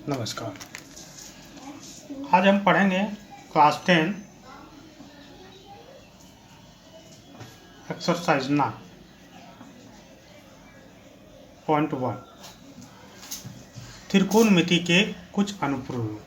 नमस्कार। आज हम पढ़ेंगे क्लास 10 एक्सरसाइज 9.1 त्रिकोणमिति के कुछ अनुप्रयोग।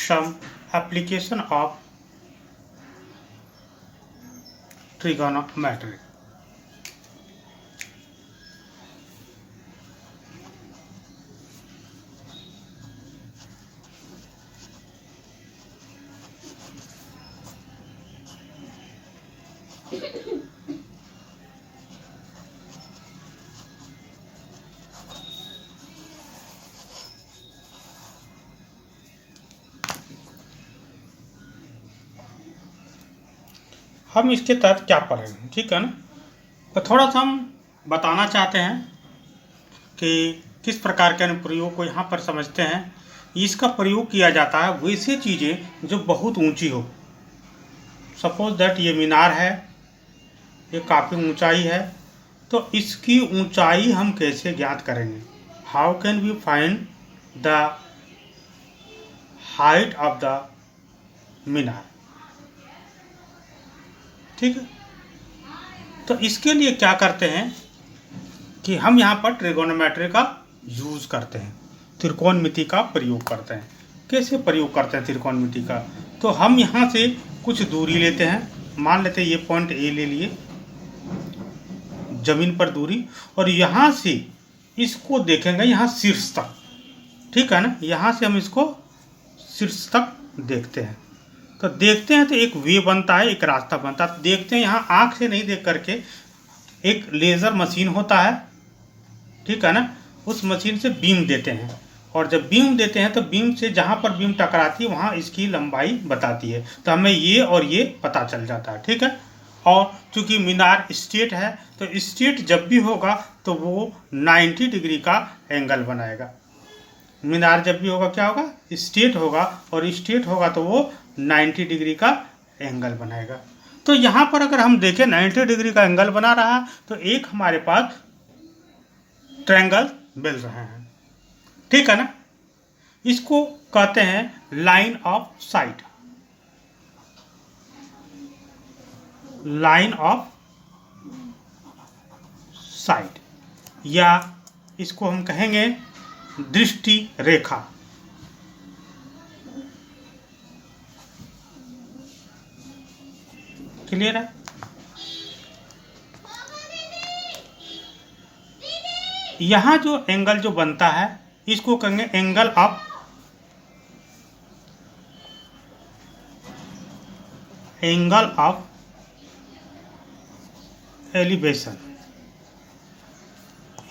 Some application of trigonometry. हम इसके तहत क्या पढ़ेंगे, ठीक है ना। तो थोड़ा सा हम बताना चाहते हैं कि किस प्रकार के अनुप्रयोग को यहाँ पर समझते हैं। इसका प्रयोग किया जाता है वैसे चीज़ें जो बहुत ऊंची हो। सपोज दैट ये मीनार है, ये काफ़ी ऊंचाई है, तो इसकी ऊंचाई हम कैसे ज्ञात करेंगे। How can we find the height of the minar, ठीक है। तो इसके लिए क्या करते हैं कि हम यहाँ पर ट्रिगोनोमेट्री का यूज करते हैं, त्रिकोणमिति का प्रयोग करते हैं। कैसे प्रयोग करते हैं त्रिकोणमिति का, तो हम यहाँ से कुछ दूरी लेते हैं। मान लेते हैं ये पॉइंट ए ले लिए, जमीन पर दूरी, और यहाँ से इसको देखेंगे यहाँ शीर्ष तक, ठीक है ना। यहाँ से हम इसको शीर्ष तक देखते हैं, तो देखते हैं तो एक वे बनता है, एक रास्ता बनता है। देखते हैं यहाँ आँख से नहीं देख करके एक लेज़र मशीन होता है, ठीक है ना। उस मशीन से बीम देते हैं, और जब बीम देते हैं तो बीम से जहाँ पर बीम टकराती है वहाँ इसकी लंबाई बताती है, तो हमें ये और ये पता चल जाता है, ठीक है। और चूँकि मीनार स्ट्रेट है तो स्ट्रेट जब भी होगा तो वो 90 डिग्री का एंगल बनाएगा। मीनार जब भी होगा क्या होगा, स्ट्रेट होगा, और स्ट्रेट होगा तो वो 90 डिग्री का एंगल बनाएगा। तो यहाँ पर अगर हम देखें 90 डिग्री का एंगल बना रहा है, तो एक हमारे पास ट्रायंगल मिल रहे हैं, ठीक है ना। इसको कहते हैं line of site, line of site, या इसको हम कहेंगे दृष्टि रेखा। क्लियर है। यहाँ जो एंगल जो बनता है इसको कहेंगे एंगल ऑफ एलिवेशन।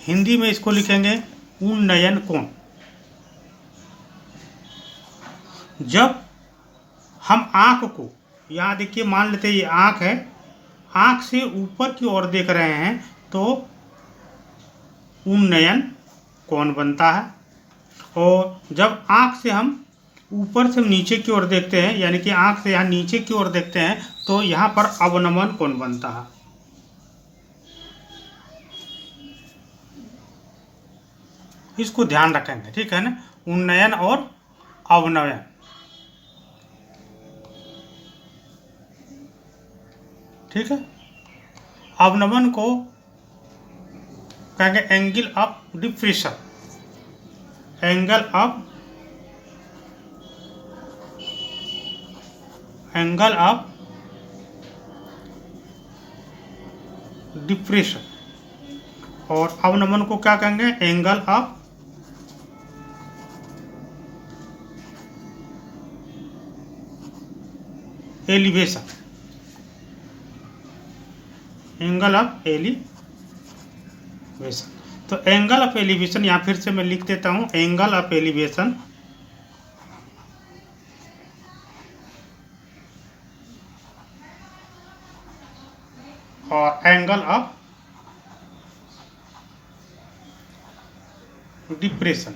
हिंदी में इसको लिखेंगे उन्नयन कोण। जब हम आँख को, यहाँ देखिए मान लेते हैं ये आँख है, आँख से ऊपर की ओर देख रहे हैं तो उन्नयन कोण बनता है। और जब आँख से हम ऊपर से नीचे की ओर देखते हैं, यानी कि आँख से यहाँ नीचे की ओर देखते हैं, तो यहाँ पर अवनमन कोण बनता है। इसको ध्यान रखेंगे, ठीक है ना। उन्नयन और अवनयन, ठीक है। अवनमन को कहेंगे angle of depression, angle of depression. और अवनमन को क्या कहेंगे, angle of elevation, angle of elevation. तो एंगल ऑफ एलिवेशन यहाँ फिर से मैं लिख देता हूँ, एंगल ऑफ एलिवेशन और एंगल ऑफ डिप्रेशन,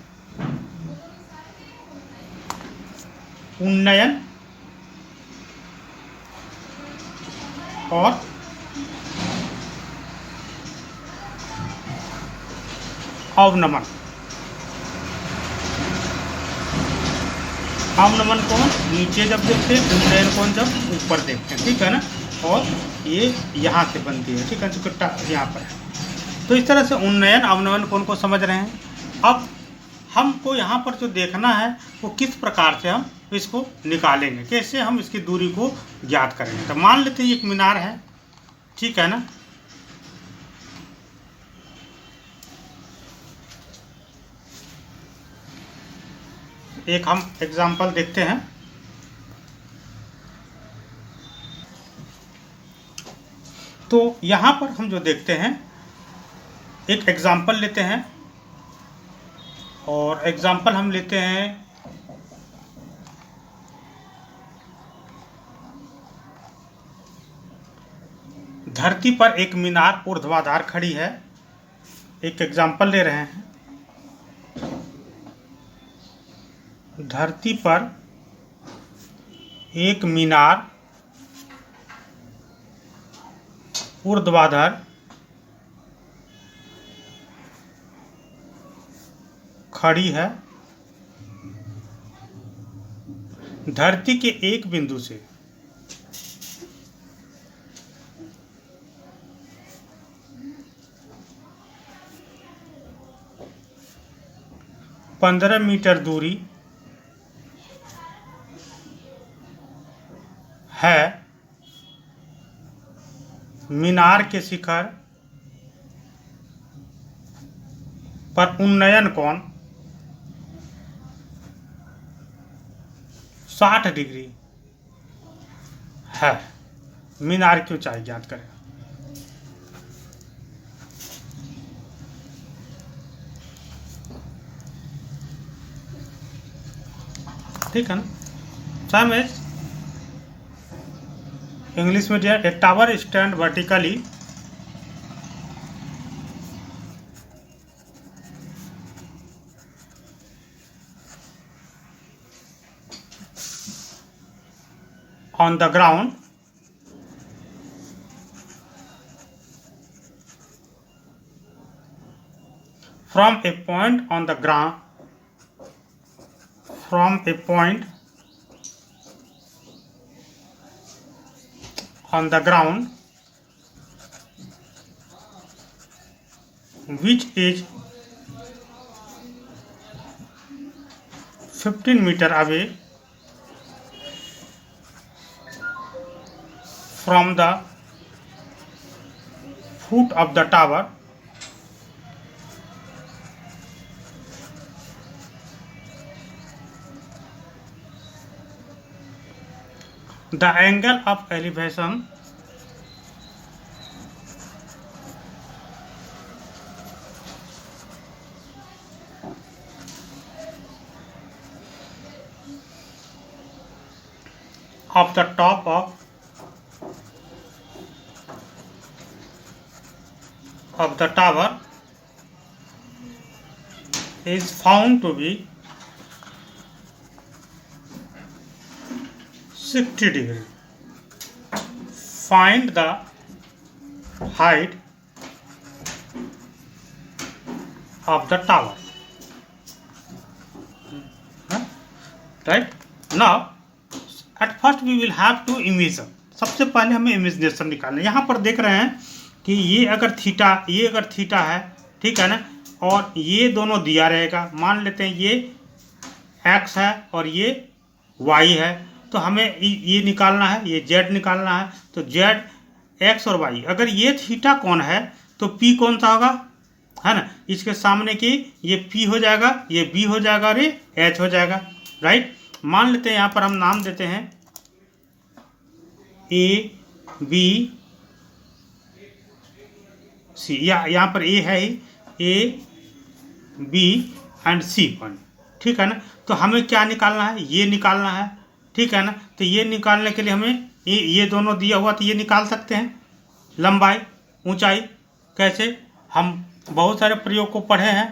उन्नयन और अवनमन। अवनमन कौन नीचे जब देखते हैं, उन्नयन कौन जब ऊपर देखते हैं, ठीक है ना। और ये यहाँ से बनती है, ठीक है, चूंकि यहाँ पर है। तो इस तरह से उन्नयन अवनमन कौन को समझ रहे हैं। अब हमको यहाँ पर जो देखना है वो किस प्रकार से हम इसको निकालेंगे, कैसे हम इसकी दूरी को ज्ञात करेंगे। तो मान लेते हैं एक मीनार है, ठीक है ना। एक हम एग्जाम्पल देखते हैं। तो यहाँ पर हम जो देखते हैं, एक एग्जाम्पल लेते हैं, और एग्जाम्पल हम लेते हैं धरती पर एक मीनार ऊर्ध्वाधर खड़ी है। एक एग्जाम्पल ले रहे हैं, धरती पर एक मीनार ऊर्ध्वाधर खड़ी है धरती के एक बिंदु से पंद्रह मीटर दूरी है। मीनार के शिखर पर उन्नयन कोण 60 डिग्री है। मीनार की ऊंचाई ज्ञात करें। ठीक है ना। सम इज इंग्लिश में दिया, ए tower stand vertically on the ground from a point on the ground which is 15 meter away from the foot of the tower, the angle of elevation of the top of the tower is found to be 60 degree. Find the height of the tower. Right? Now, at first we will have to imagine. सबसे पहले हमें imagination निकालना है। यहाँ पर देख रहे हैं कि ये अगर थीटा है, ठीक है ना, और ये दोनों दिया रहेगा। मान लेते हैं ये x है और ये y है, तो हमें ये निकालना है, ये z निकालना है। तो z, x और y, अगर ये थीटा कौन है तो p कौन सा होगा, है ना। इसके सामने की ये p हो जाएगा, ये b हो जाएगा और ये h हो जाएगा। राइट। मान लेते हैं यहाँ पर हम नाम देते हैं A, B, C। यहाँ पर A है ही, A, B and C point, ठीक है ना। तो हमें क्या निकालना है, ये निकालना है, ठीक है ना। तो ये निकालने के लिए हमें ये दोनों दिया हुआ, तो ये निकाल सकते हैं। लंबाई, ऊंचाई कैसे, हम बहुत सारे प्रयोग को पढ़े हैं,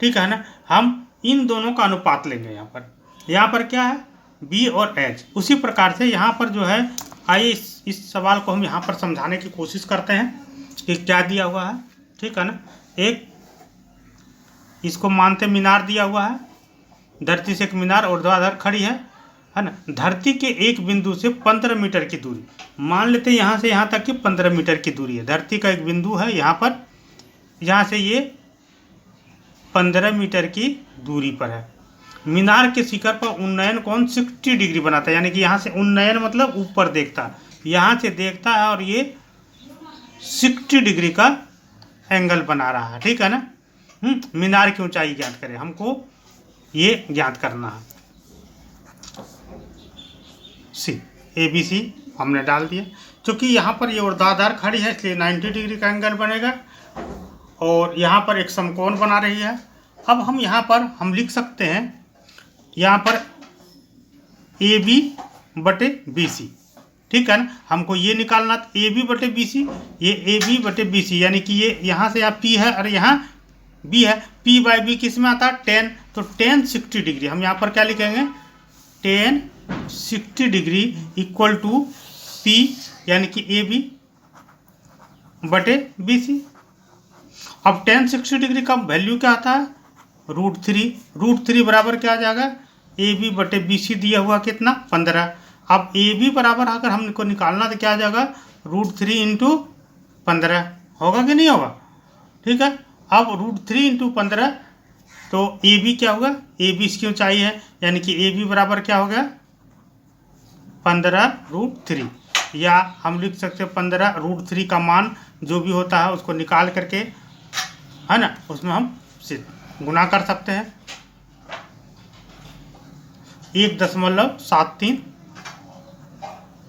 ठीक है ना। हम इन दोनों का अनुपात लेंगे यहाँ पर क्या है, बी और एच। उसी प्रकार से यहाँ पर जो है, आइए इस सवाल को हम यहाँ पर समझाने की कोशिश करते हैं कि क्या दिया हुआ है। ठीक है ना, एक इसको मानते मीनार दिया हुआ है, धरती से एक मीनार ऊर्ध्वाधर खड़ी है ना। धरती के एक बिंदु से 15 मीटर की दूरी, मान लेते हैं यहाँ से यहाँ तक कि 15 मीटर की दूरी है। धरती का एक बिंदु है यहाँ पर, यहाँ से ये 15 मीटर की दूरी पर है। मीनार के शिखर पर उन्नयन कोण 60 डिग्री बनाता है, यानी कि यहाँ से उन्नयन मतलब ऊपर देखता है, यहाँ से देखता है और ये 60 डिग्री का एंगल बना रहा है। ठीक है ना। मीनार की ऊंचाई ज्ञात करें, हमको ये ज्ञात करना है। सी, ए बी सी हमने डाल दिया। क्योंकि यहाँ पर ये ऊर्ध्वाधर खड़ी है इसलिए 90 डिग्री का एंगल बनेगा और यहाँ पर एक समकोण बना रही है। अब हम यहाँ पर हम लिख सकते हैं यहाँ पर ए बी बटे बी सी। ठीक है ना, हमको ये निकालना ए बी बटे बी सी, ये ए बी बटे बी सी, यानी कि ये यहाँ से यहाँ पी है और यहाँ बी है। पी बाई बी किस में आता है, 10, तो 10 60 डिग्री। हम यहाँ पर क्या लिखेंगे, 10 60 डिग्री इक्वल टू पी, यानी कि ए बी बटे बी सी। अब 10 60 डिग्री का वैल्यू क्या आता है, √3। √3 बराबर क्या आ जाएगा, ए बी बटे बी सी दिया हुआ कितना, 15। अब ए बी बराबर अगर हमको निकालना तो क्या आ जाएगा, √3 इंटू 15 होगा कि नहीं होगा। ठीक है, अब √3 इंटू 15, तो ए बी क्या होगा, ए बी इसकी ऊंचाई है, यानी कि ए बी बराबर क्या हो गया, 15√3। या हम लिख सकते हैं 15√3 का मान जो भी होता है उसको निकाल करके, है ना, उसमें हम गुना कर सकते हैं। 1.73।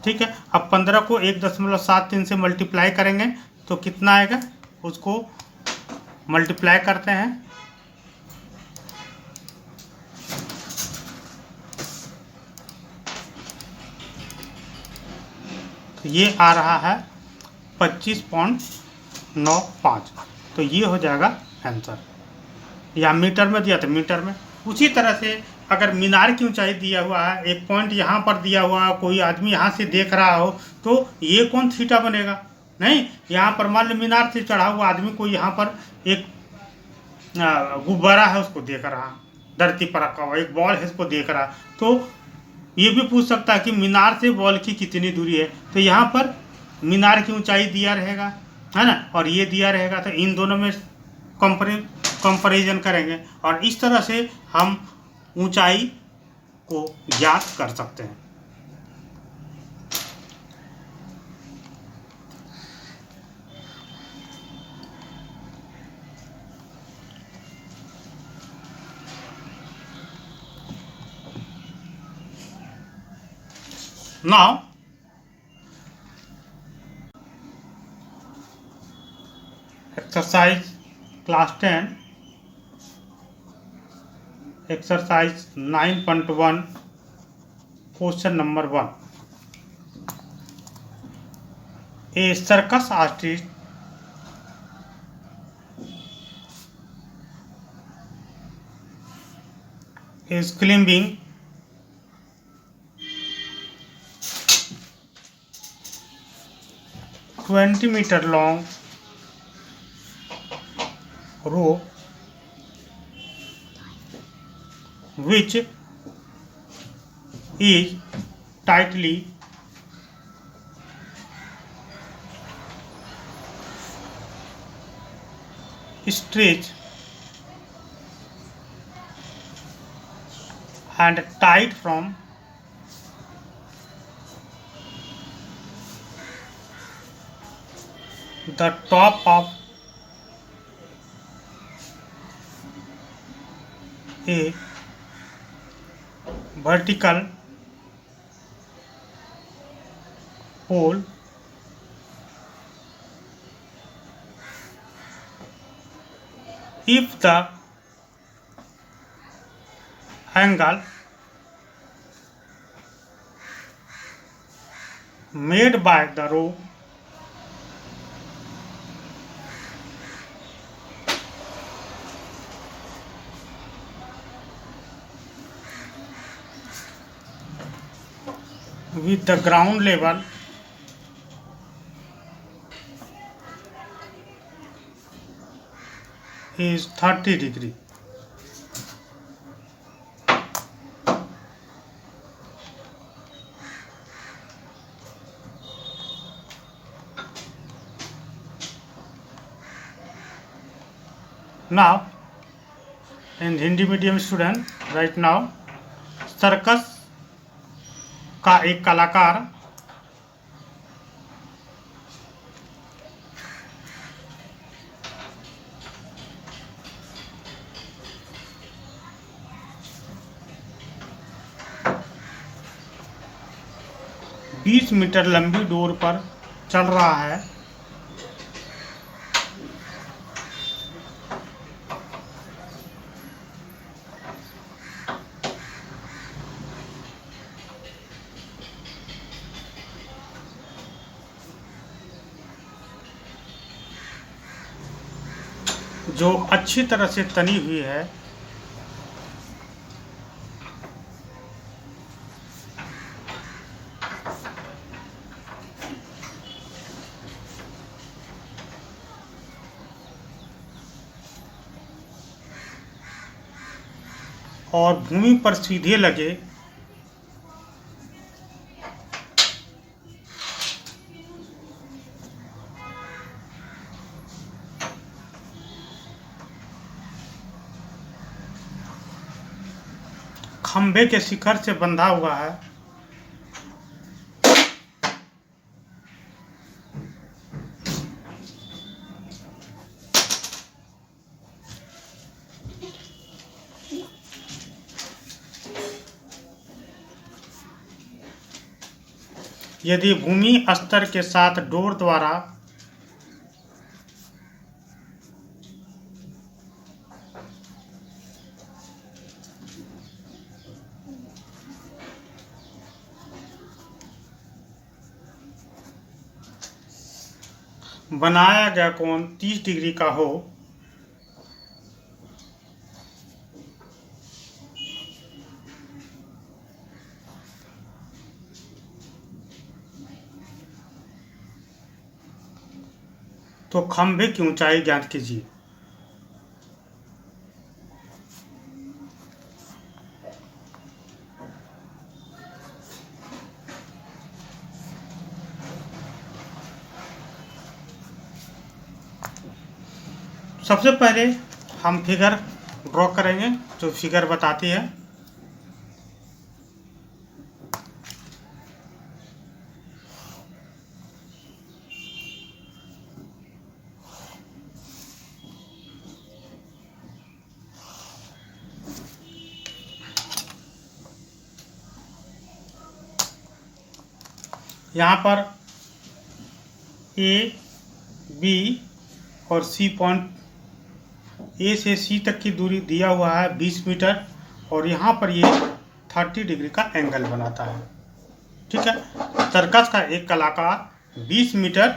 ठीक है, अब 15 को 1.73 से मल्टीप्लाई करेंगे तो कितना आएगा, उसको मल्टीप्लाई करते हैं। तो ये आ रहा है 25.95। तो ये हो जाएगा आंसर। या मीटर में दिया तो मीटर में। उसी तरह से अगर मीनार की ऊंचाई दिया हुआ है, एक पॉइंट यहाँ पर दिया हुआ है, कोई आदमी यहाँ से देख रहा हो तो ये कौन थीटा बनेगा, नहीं। यहाँ पर मान लो मीनार से चढ़ा हुआ आदमी को यहाँ पर एक गुब्बारा है उसको देख रहा, धरती पर रखा हुआ एक बॉल है उसको देख रहा, तो ये भी पूछ सकता है कि मीनार से बॉल की कितनी दूरी है। तो यहाँ पर मीनार की ऊंचाई दिया रहेगा, है ना, और ये दिया रहेगा, तो इन दोनों में कंपैरिजन करेंगे और इस तरह से हम ऊंचाई को ज्ञात कर सकते हैं। Now, exercise class 10, exercise 9.1, question number 1. A circus artist is climbing a 20-meter long rope which is tightly stretched and tied from the top of a vertical pole if the angle made by the rope with the ground level is 30 degree. Now, in Hindi medium student, right now circus का एक कलाकार बीस metre लंबी door पर चल रहा है। जो अच्छी तरह से तनी हुई है। और भूमि पर सीधे लगे खंभे के शिखर से बंधा हुआ है। यदि भूमि स्तर के साथ डोर द्वारा बनाया गया कोण 30 डिग्री का हो, तो खंभे की ऊंचाई ज्ञात कीजिए। सबसे पहले हम फिगर ड्रॉ करेंगे जो फिगर बताती है। यहाँ पर ए, बी और सी पॉइंट, ए से सी तक की दूरी दिया हुआ है 20 मीटर और यहाँ पर ये 30 डिग्री का एंगल बनाता है। ठीक है। सर्कस का एक कलाकार 20 मीटर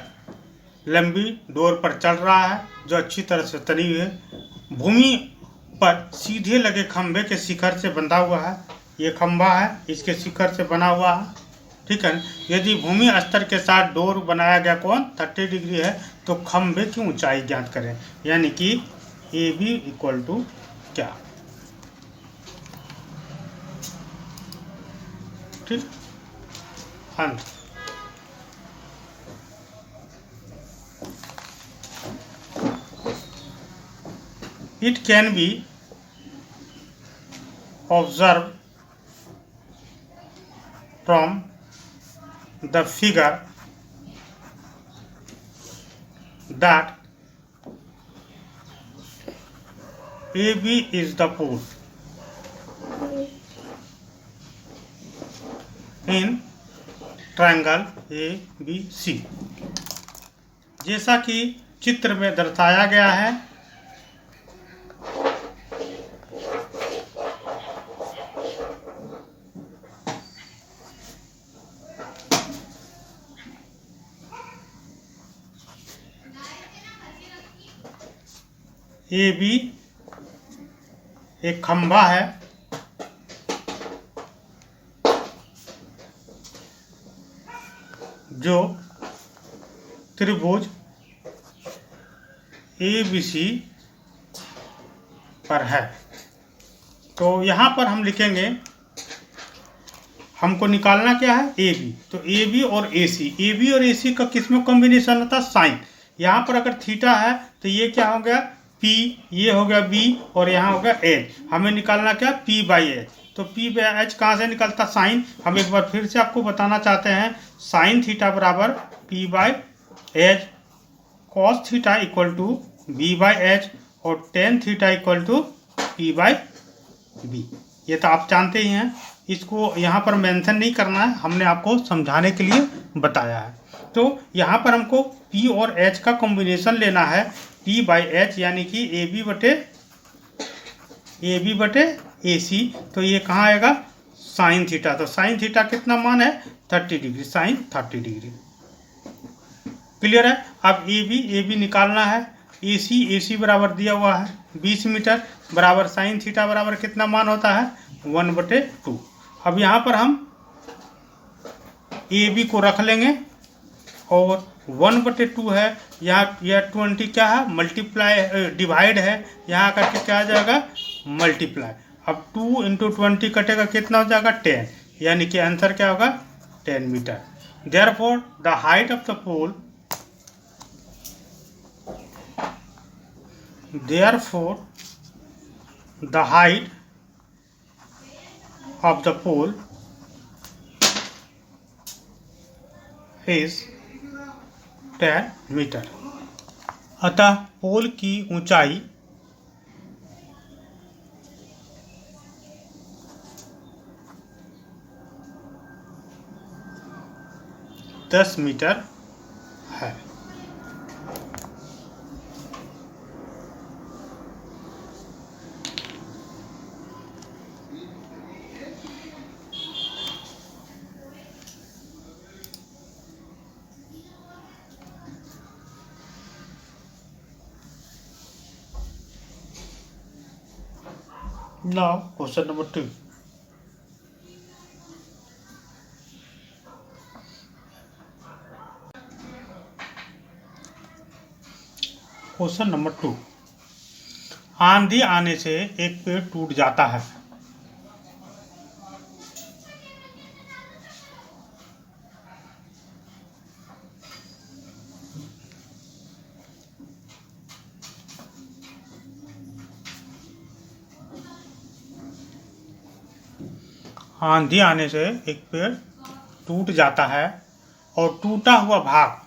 लंबी डोर पर चल रहा है जो अच्छी तरह से तनी हुई है। भूमि पर सीधे लगे खंभे के शिखर से बंधा हुआ है। ये खंभा है, इसके शिखर से बना हुआ है। ठीक है। यदि भूमि स्तर के साथ डोर बनाया गया कोण 30 डिग्री है तो खंभे की ऊंचाई ज्ञात करें, यानी कि ए बी इक्वल टू क्या। ठीक। अंत। It can be observe from the figure that AB is the pole in triangle ABC। जैसा कि चित्र में दर्शाया गया है, ए बी एक खंभा है जो त्रिभुज ABC पर है। तो यहाँ पर हम लिखेंगे, हमको निकालना क्या है, AB। तो AB और AC का किस में कॉम्बिनेशन होता है, साइन। यहाँ पर अगर थीटा है तो ये क्या हो गया, P, ये हो गया B, और यहाँ हो गया H। हमें निकालना क्या, P/H। तो P/H कहाँ से निकलता, साइन। हम एक बार फिर से आपको बताना चाहते हैं, साइन थीटा बराबर P/H, cos theta equal to B/H, और tan theta equal to P/B। ये तो आप जानते ही हैं, इसको यहाँ पर मेंशन नहीं करना है, हमने आपको समझाने के लिए बताया है। तो यहाँ पर हमको P और H का कॉम्बिनेशन लेना है, P/H, यानी कि AB बटे AC। तो ये कहाँ आएगा, साइन थीटा। तो साइन थीटा कितना मान है, 30 डिग्री, साइन 30 डिग्री। क्लियर है। अब AB निकालना है, AC बराबर दिया हुआ है 20 मीटर, बराबर साइन थीटा बराबर कितना मान होता है, 1/2। अब यहाँ पर हम AB को रख लेंगे, और 1/2 है, यहाँ यह 20 क्या है, मल्टीप्लाई डिवाइड है, यहाँ करके क्या आ जाएगा, मल्टीप्लाई। अब 2 × 20 कटेगा, कितना हो जाएगा, 10, यानी कि आंसर क्या होगा, 10 metre. Therefore the height of the pole, therefore the height of the pole is 10 metre. अतः पोल की ऊंचाई 10 मीटर है। Now question number 2. Question number 2, आंधी आने से एक पेड़ टूट जाता है। आंधी आने से एक पेड़ टूट जाता है, और टूटा हुआ भाग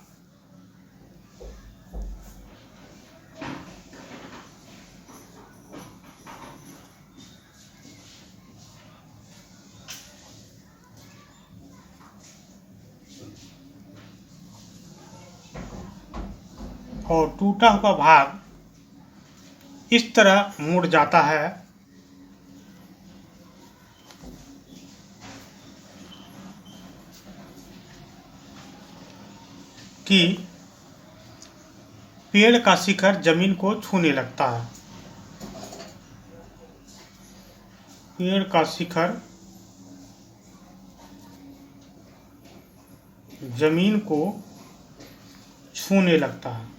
इस तरह मुड़ जाता है कि पेड़ का शिखर जमीन को छूने लगता है। पेड़ का शिखर जमीन को छूने लगता है,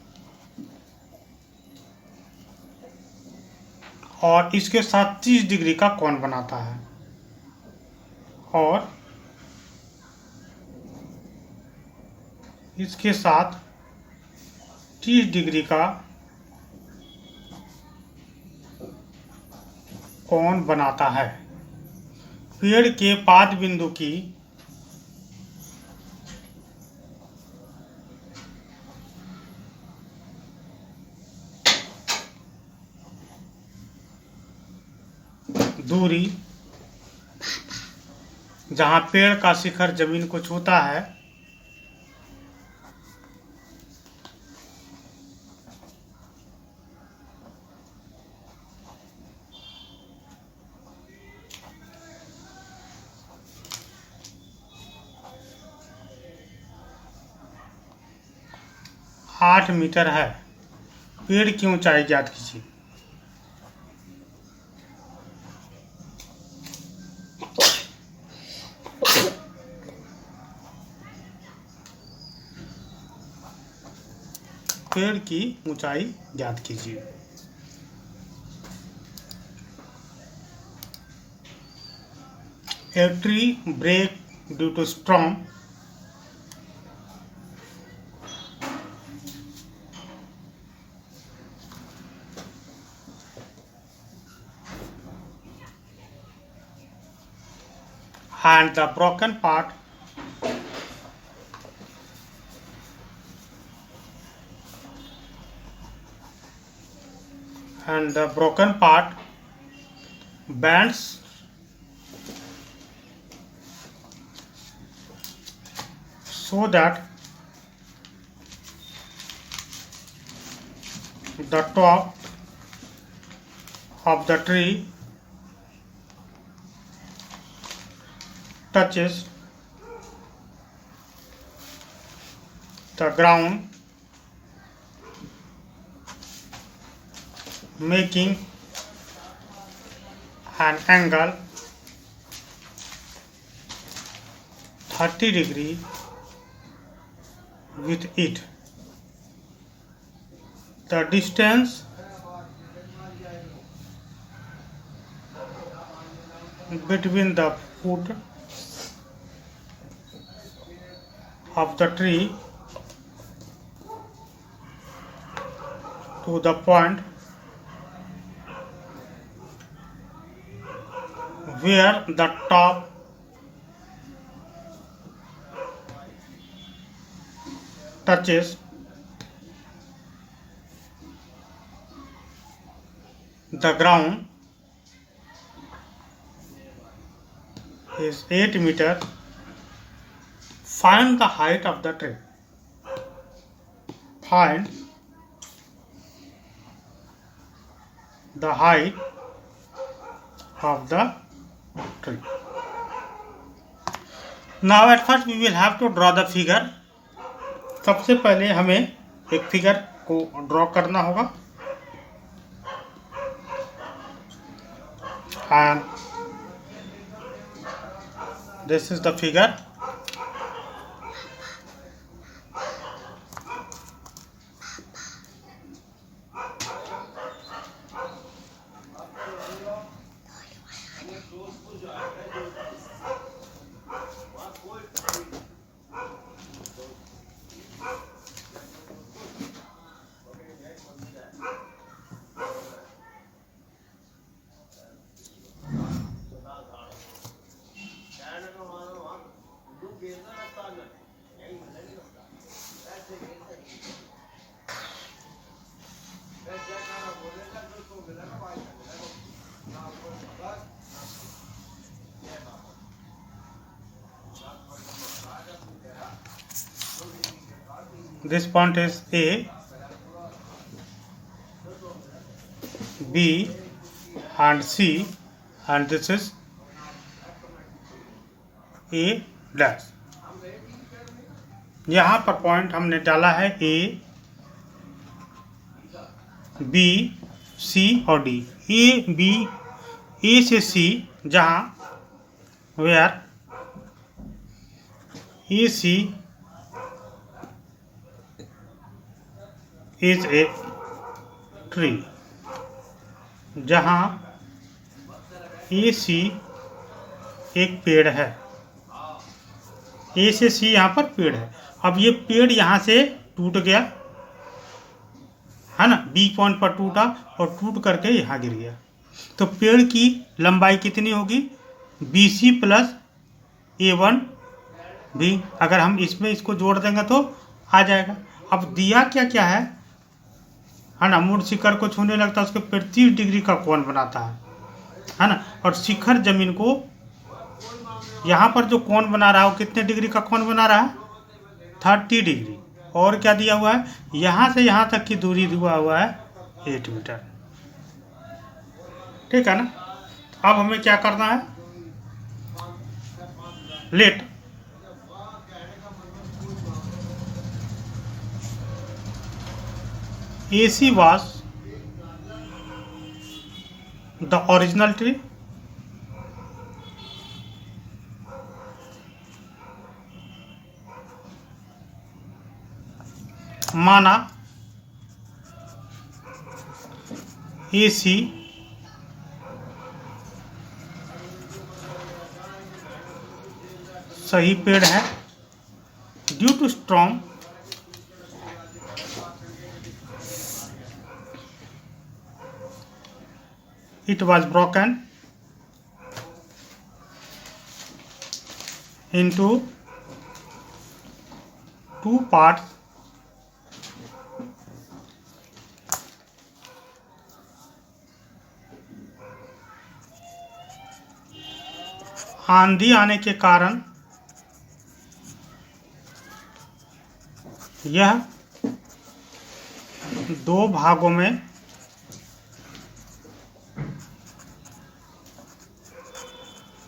और इसके साथ 30 डिग्री का कोण बनाता है, और इसके साथ 30 डिग्री का कोण बनाता है। पेड़ के पाद बिंदु की दूरी, जहां पेड़ का शिखर जमीन को छूता है, आठ मीटर है। पेड़ की ऊंचाई ज्ञात कीजिए। पेड़ की ऊंचाई ज्ञात कीजिए। A tree break due to storm. And the broken part bends so that the top of the tree touches the ground, making an angle 30 degrees with it. The distance between the foot of the tree to the point where the top touches the ground is 8 meters. Find the height of the tree. Find the height of the tree. Now at first we will have to draw the figure. सबसे पहले हमें एक figure को draw करना होगा। And this is the figure. This point is A, B and C, and this is A dash. यहाँ पर point हमने डाला है A, B, C और D. A से C जहाँ where AC is a tree. जहाँ AC एक पेड़ है, A से C यहाँ पर पेड़ है। अब ये पेड़ यहाँ से टूट गया है ना, B पॉइंट पर टूटा और टूट करके यहाँ गिर गया। तो पेड़ की लंबाई कितनी होगी? BC प्लस A1 भी। अगर हम इसमें इसको जोड़ देंगे तो आ जाएगा। अब दिया क्या क्या है ना, मूल शिखर को छूने लगता है उसके 35 डिग्री का कोण बनाता है ना। और शिखर जमीन को यहाँ पर जो कोण बना रहा है वो कितने डिग्री का कोण बना रहा है? 30 डिग्री। और क्या दिया हुआ है? यहाँ से यहाँ तक की दूरी दिया हुआ है 8 मीटर। ठीक है ना। अब हमें क्या करना है? Let AC was the original tree. माना AC सही पेड़ है। Due to storm it was broken into two parts. आंधी आने के कारण यह दो भागों में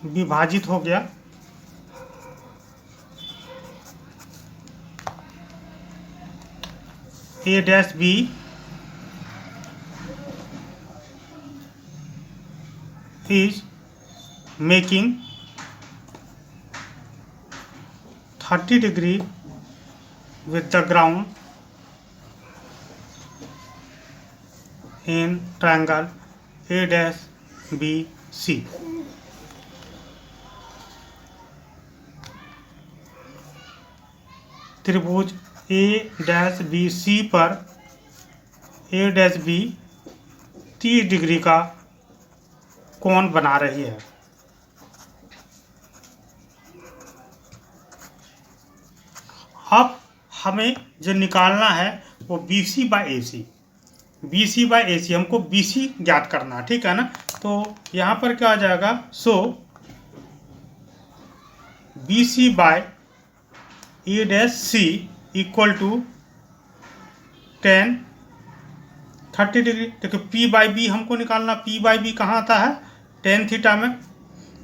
विभाजित हो गया। A-B is making 30 degree with the ground in triangle A-BC. त्रिभुज A-BC पर A-B 30 डिग्री का कोण बना रही है। अब हमें जो निकालना है वो BC by AC, BC by AC हमको BC ज्ञात करना है, ठीक है ना। तो यहाँ पर क्या आ जाएगा, so BC by A-C equal to 30 degree. देखिए P बाई B हमको निकालना, P बाई B कहाँ आता है, tan थीटा में।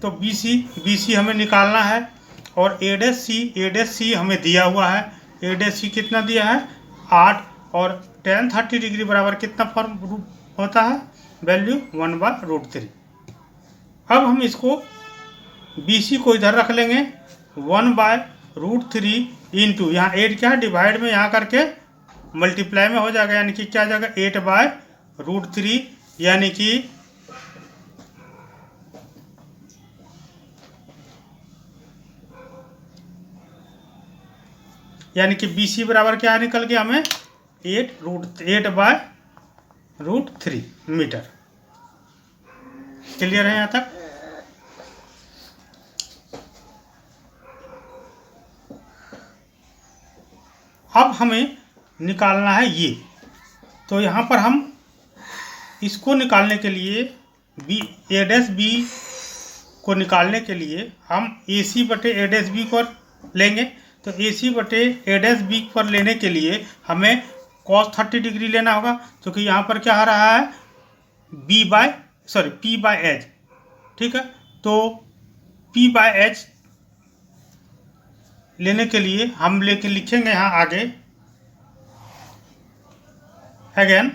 तो BC हमें निकालना है और A-C हमें दिया हुआ है। A-C कितना दिया है, 8, और tan 30 डिग्री बराबर कितना फॉर्म होता है, वैल्यू 1/√3। अब हम इसको BC को इधर रख लेंगे, 1/√3 इंटू यहाँ 8 क्या है, डिवाइड में यहाँ करके मल्टीप्लाई में हो जाएगा, यानी कि क्या आ जाएगा 8/√3, यानी कि BC बराबर क्या निकल गया हमें 8/√3 मीटर। क्लियर है यहाँ तक। अब हमें निकालना है ये, तो यहाँ पर हम इसको निकालने के लिए A-B को निकालने के लिए हम AC बटे A-B पर लेंगे। तो AC बटे A-B पर लेने के लिए हमें cos 30 डिग्री लेना होगा, क्योंकि यहाँ पर क्या आ रहा है P बाय H, ठीक है। तो P बाय H लेने के लिए हम लिखेंगे यहाँ आगे again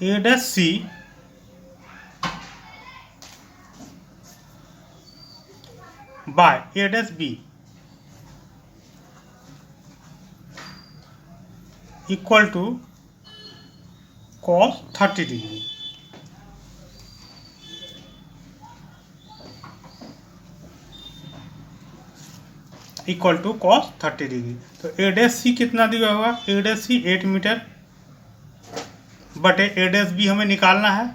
A-C by A-B equal to cos 30 degree. Equal to cos 30 degree. तो A-C कितना दिया होगा, A-C 8 मीटर बटे A-B हमें निकालना है।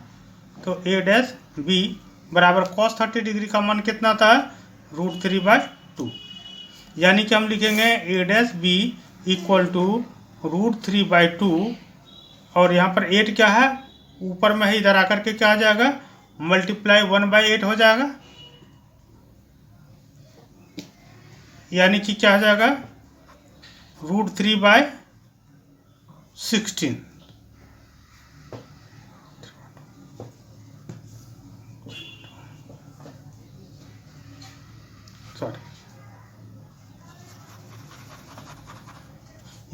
तो A-B बराबर cos 30 डिग्री का मान कितना था, √3/2, यानी कि हम लिखेंगे A-B इक्वल टू √3/2, और यहाँ पर 8 क्या है ऊपर में है, इधर आकर के क्या आ जाएगा मल्टीप्लाई 1/8 हो जाएगा, यानी कि क्या आ जाएगा √3/16।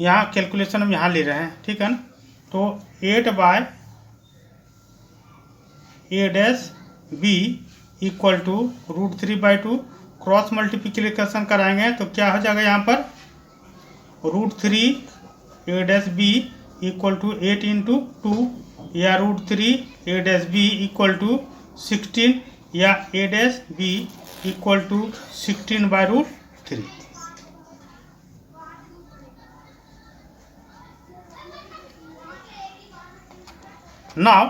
यहाँ कैलकुलेशन हम यहाँ ले रहे हैं, ठीक है ना। तो 8/a dash b equal to √3/2 cross multiplication कराएंगे तो क्या हो जाएगा यहाँ पर √3a dash b equal to 8 into 2 या √3a dash b equal to 16 या a dash b equal to 16/√3। Now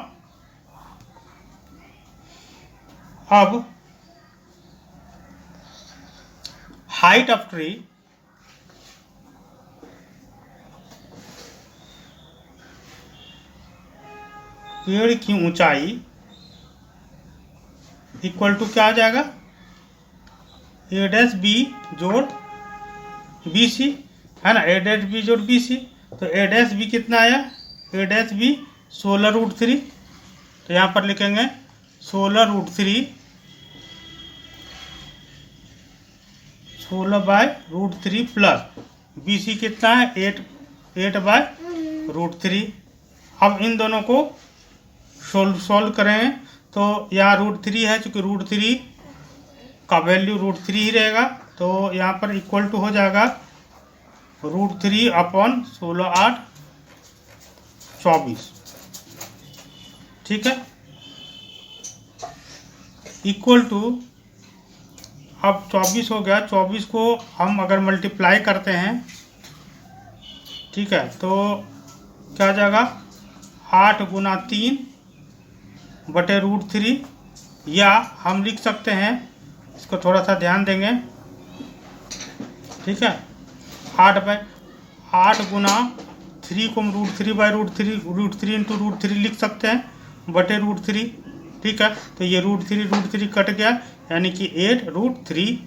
अब हाइट ऑफ ट्री पेड़ की ऊंचाई इक्वल टू क्या आ जाएगा a डैश b जोड़ bc है ना, a डैश b जोड़ bc। तो a डैश b कितना आया a डैश b 16√3। तो यहाँ पर लिखेंगे 16√3 16/√3 प्लस bc कितना है 8/√3। अब इन दोनों को सॉल्व करेंगे तो यहाँ √3 है, चूँकि √3 का वैल्यू √3 ही रहेगा तो यहाँ पर इक्वल टू हो जाएगा √3/16 8 24। ठीक है, इक्वल टू अब 24 हो गया। 24 को हम अगर मल्टीप्लाई करते हैं, ठीक है, तो क्या आ जाएगा 8 गुना 3 बटे √3 या हम लिख सकते हैं, इसको थोड़ा सा ध्यान देंगे, ठीक है, 8 गुना 3 को हम √3/√3 इंटू √3 लिख सकते हैं बटे √3। ठीक है, तो ये √3 कट गया यानी कि 8√3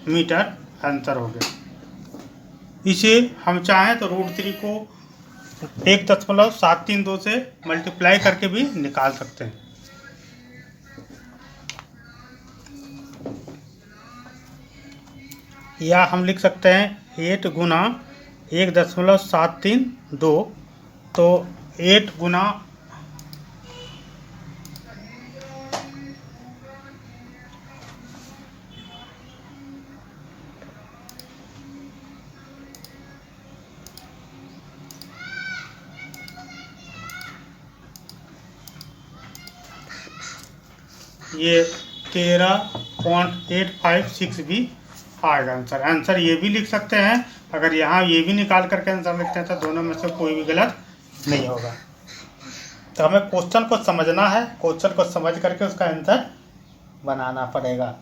मीटर आंसर हो गया। इसे हम चाहें तो √3 को 1.732 से मल्टीप्लाई करके भी निकाल सकते हैं। या हम लिख सकते हैं 8 गुना 1.732 तो 8 गुना ये 13.856 भी आएगा आंसर। आंसर ये भी लिख सकते हैं, अगर यहाँ ये भी निकाल करके आंसर लिखते हैं तो दोनों में से कोई भी गलत नहीं होगा। तो हमें क्वेश्चन को समझना है, क्वेश्चन को समझ करके उसका आंसर बनाना पड़ेगा।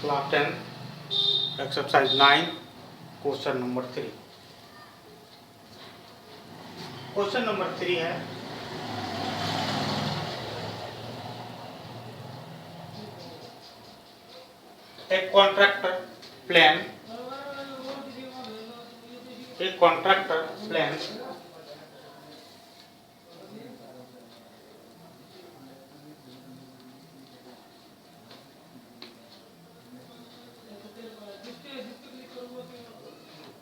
Class 10 exercise 9 question number 3। Question number 3 है एक contractor plan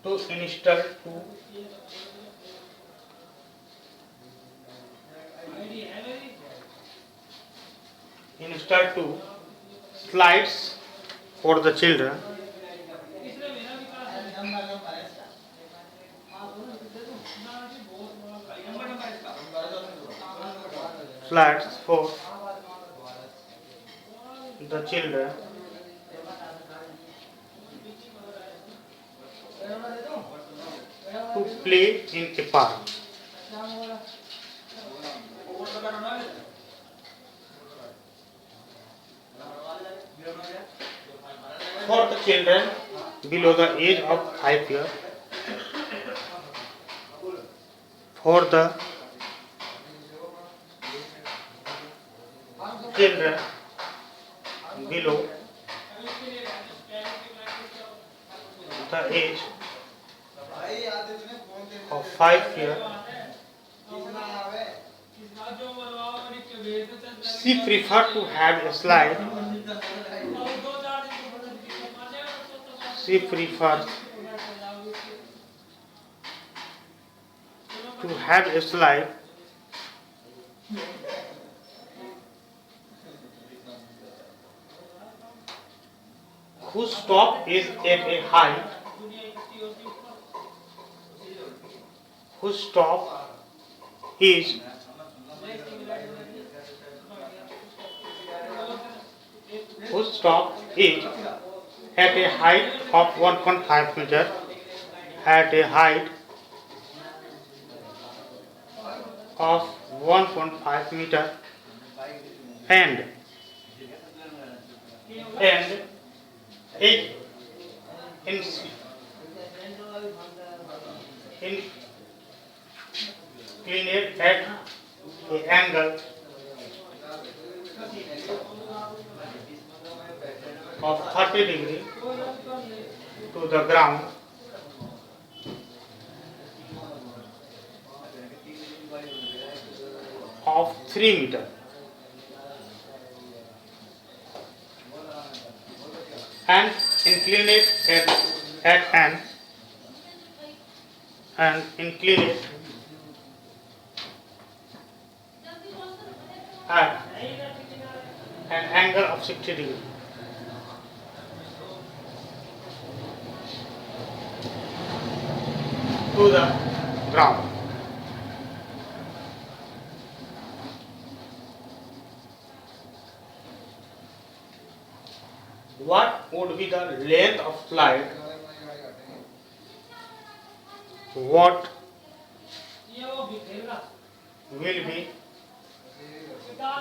to install two slides for the children. Slides for the children to play in a park. For the children below the age of 5 years, for the children below the age of 5 years, She prefer to have a slide. She prefers to have a slide whose top is at a height whose top is at a height of 1.5 meter at a height of 1.5 meter and it inclined at an angle of 30 degree to the ground of 3 meter and inclined at an angle of 60 degree to the ground. What would be the length of slide? What will be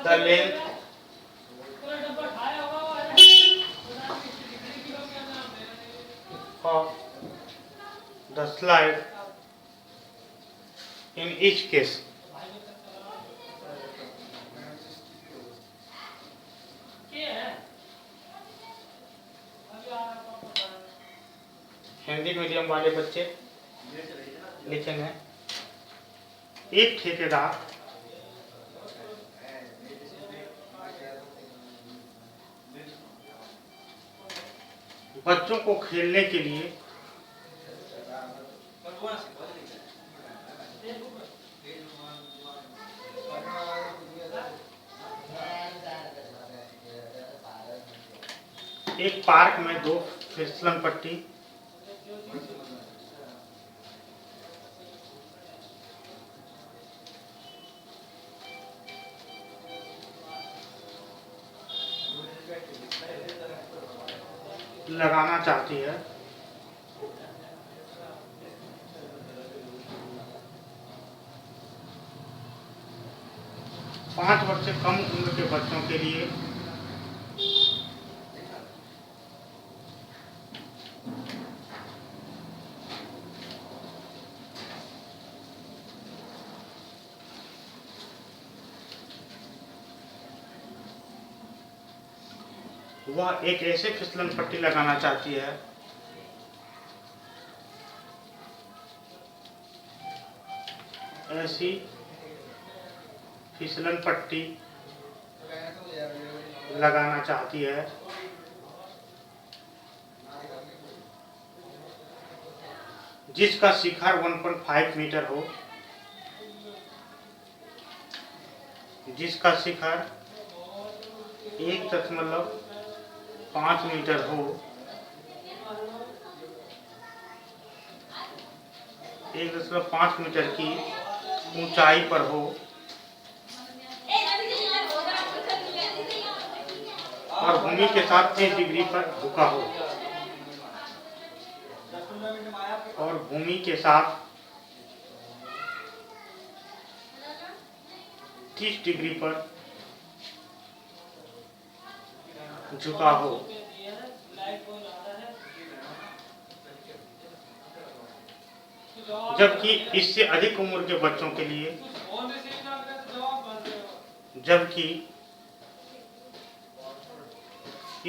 the length of the slide in each case? Hindi medium वाले बच्चे लिखेंगे। एक ठेकेदार बच्चों को खेलने के लिए एक पार्क में 2 फिसलन पट्टी लगाना चाहती है। पाँच वर्ष से कम उम्र के बच्चों के लिए वह एक ऐसे फिसलन पट्टी लगाना चाहती है ऐसी फिसलन पट्टी लगाना चाहती है जिसका शिखर 1.5 मीटर हो, जिसका शिखर 1.5 मीटर हो, 1.5 मीटर की ऊंचाई पर हो और भूमि के साथ 30 डिग्री पर झुका हो और भूमि के साथ 30 डिग्री पर झुका हो। जबकि इससे अधिक उम्र के बच्चों के लिए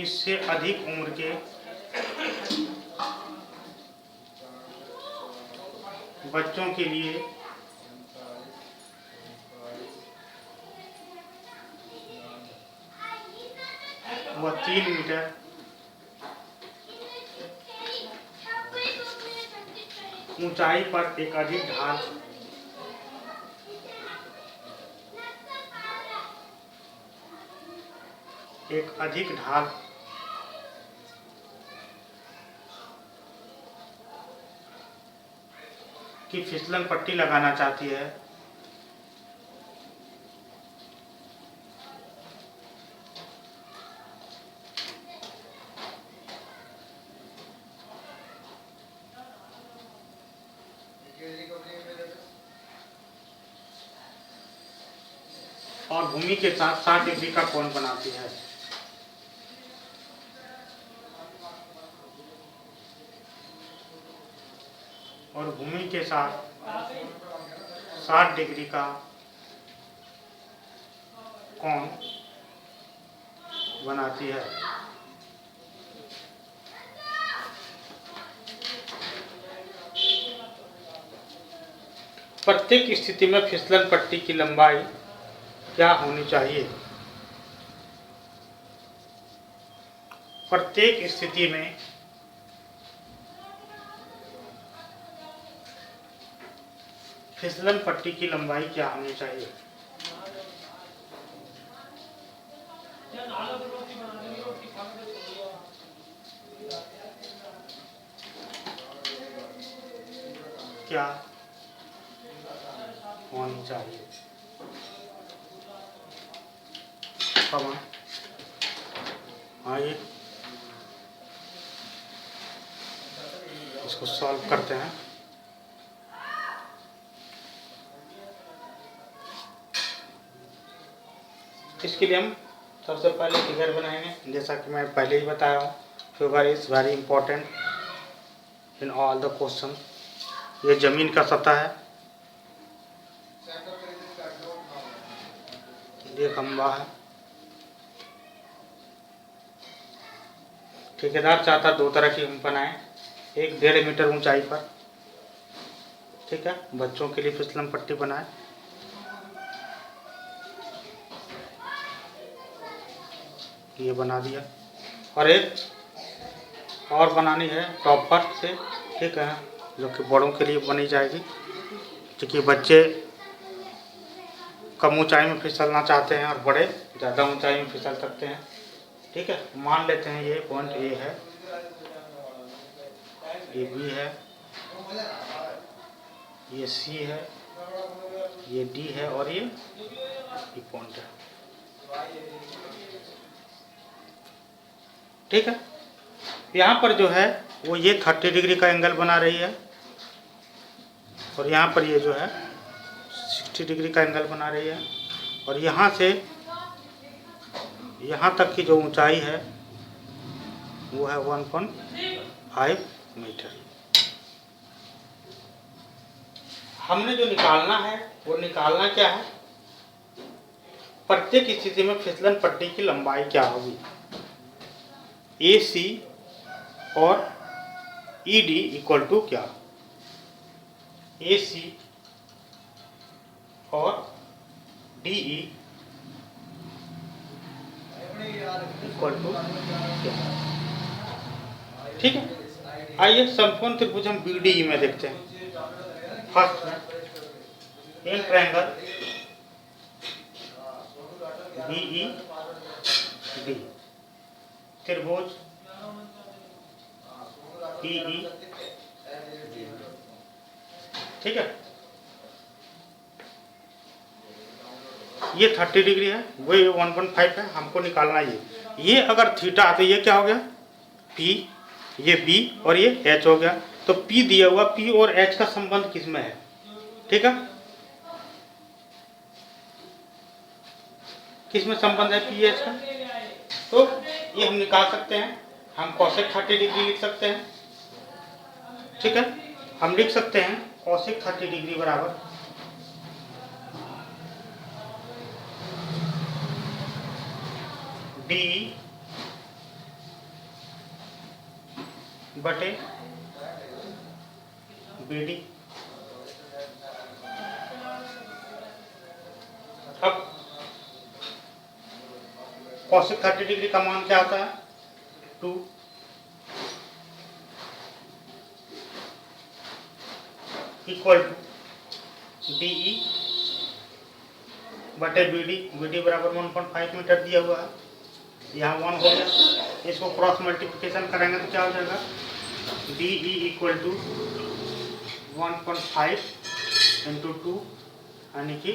इससे अधिक उम्र के बच्चों के लिए व 3 मीटर ऊंचाई पर एक अधिक ढाल की फिसलन पट्टी लगाना चाहती है, और भूमि के साथ 60 डिग्री का कोण बनाती है। और भूमि के साथ 60 डिग्री का कोण बनाती है। प्रत्येक स्थिति में फिसलन पट्टी की लंबाई क्या होनी चाहिए? प्रत्येक स्थिति में फिसलन पट्टी की लंबाई क्या होनी चाहिए? क्या होनी चाहिए? आइए इसको सॉल्व करते हैं। इसके लिए हम सबसे पहले फिगर बनाएंगे, जैसा कि मैं पहले ही बताया हूँ, figure is very important in all the question. ये जमीन का सतह है, ये खंबा है। ठेकेदार चाहता दो तरह की हम बनाएं, एक 1.5 मीटर ऊंचाई पर, ठीक है, बच्चों के लिए फिसलन पट्टी बनाए, ये बना दिया, और एक और बनानी है टॉपर से, ठीक है, जो कि बड़ों के लिए बनी जाएगी, क्योंकि बच्चे कम ऊंचाई में फिसलना चाहते हैं और बड़े ज़्यादा ऊंचाई में फिसल सकते हैं, ठीक है। मान लेते हैं ये पॉइंट ए है, ये बी है, ये सी है, ये डी है, और ये पॉइंट है, ठीक है। यहाँ पर जो है वो ये 30 डिग्री का एंगल बना रही है, और यहाँ पर ये जो है 60 डिग्री का एंगल बना रही है, और यहाँ से यहाँ तक की जो ऊंचाई है वो है 1.5 मीटर। हमने जो निकालना है वो निकालना क्या है? प्रत्येक स्थिति में फिसलन पट्टी की लंबाई क्या होगी। AC और ED इक्वल टू क्या? AC और DE इक्वल टू क्या? ठीक है, आइए समकोण त्रिभुज हम BDE में देखते हैं। फर्स्ट में इन ट्रायंगल BED, त्रिभुज EED, ठीक है। ये 30 डिग्री है, वो ये 1.5 है, हमको निकालना ये अगर थीटा तो ये क्या हो गया P, ये B और ये H हो गया। तो P दिया हुआ, P और H का संबंध किसमें है, ठीक है, किसमें संबंध है P H का? तो ये हम निकाल सकते हैं, हम कोसेक 30 डिग्री लिख सकते हैं, ठीक है। हम लिख सकते हैं कोसेक 30 डिग्री बराबर D बटे BD। अब cosec 30 डिग्री का मान क्या होता है 2 इक्वल टू DE बटे BD बराबर 1.5 मीटर दिया हुआ है, यहाँ 1 हो गया, इसको क्रॉस मल्टीप्लिकेशन करेंगे तो क्या हो जाएगा DE इक्वल टू 1.5 इंटू 2 यानी कि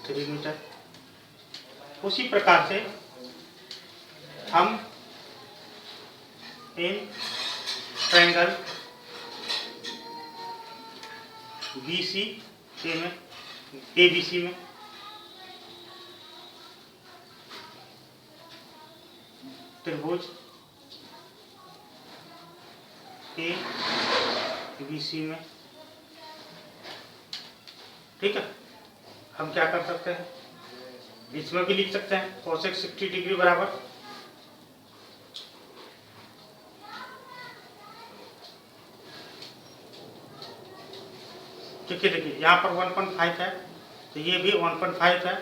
3 मीटर। उसी प्रकार से हम इन ट्रायंगल BCA में ABC में त्रिभुज ABC में, ठीक है, हम क्या कर सकते हैं, इसमें भी लिख सकते हैं cosec 60 डिग्री बराबर ठीक है। देखिए यहाँ पर 1.5 है तो ये भी 1.5 है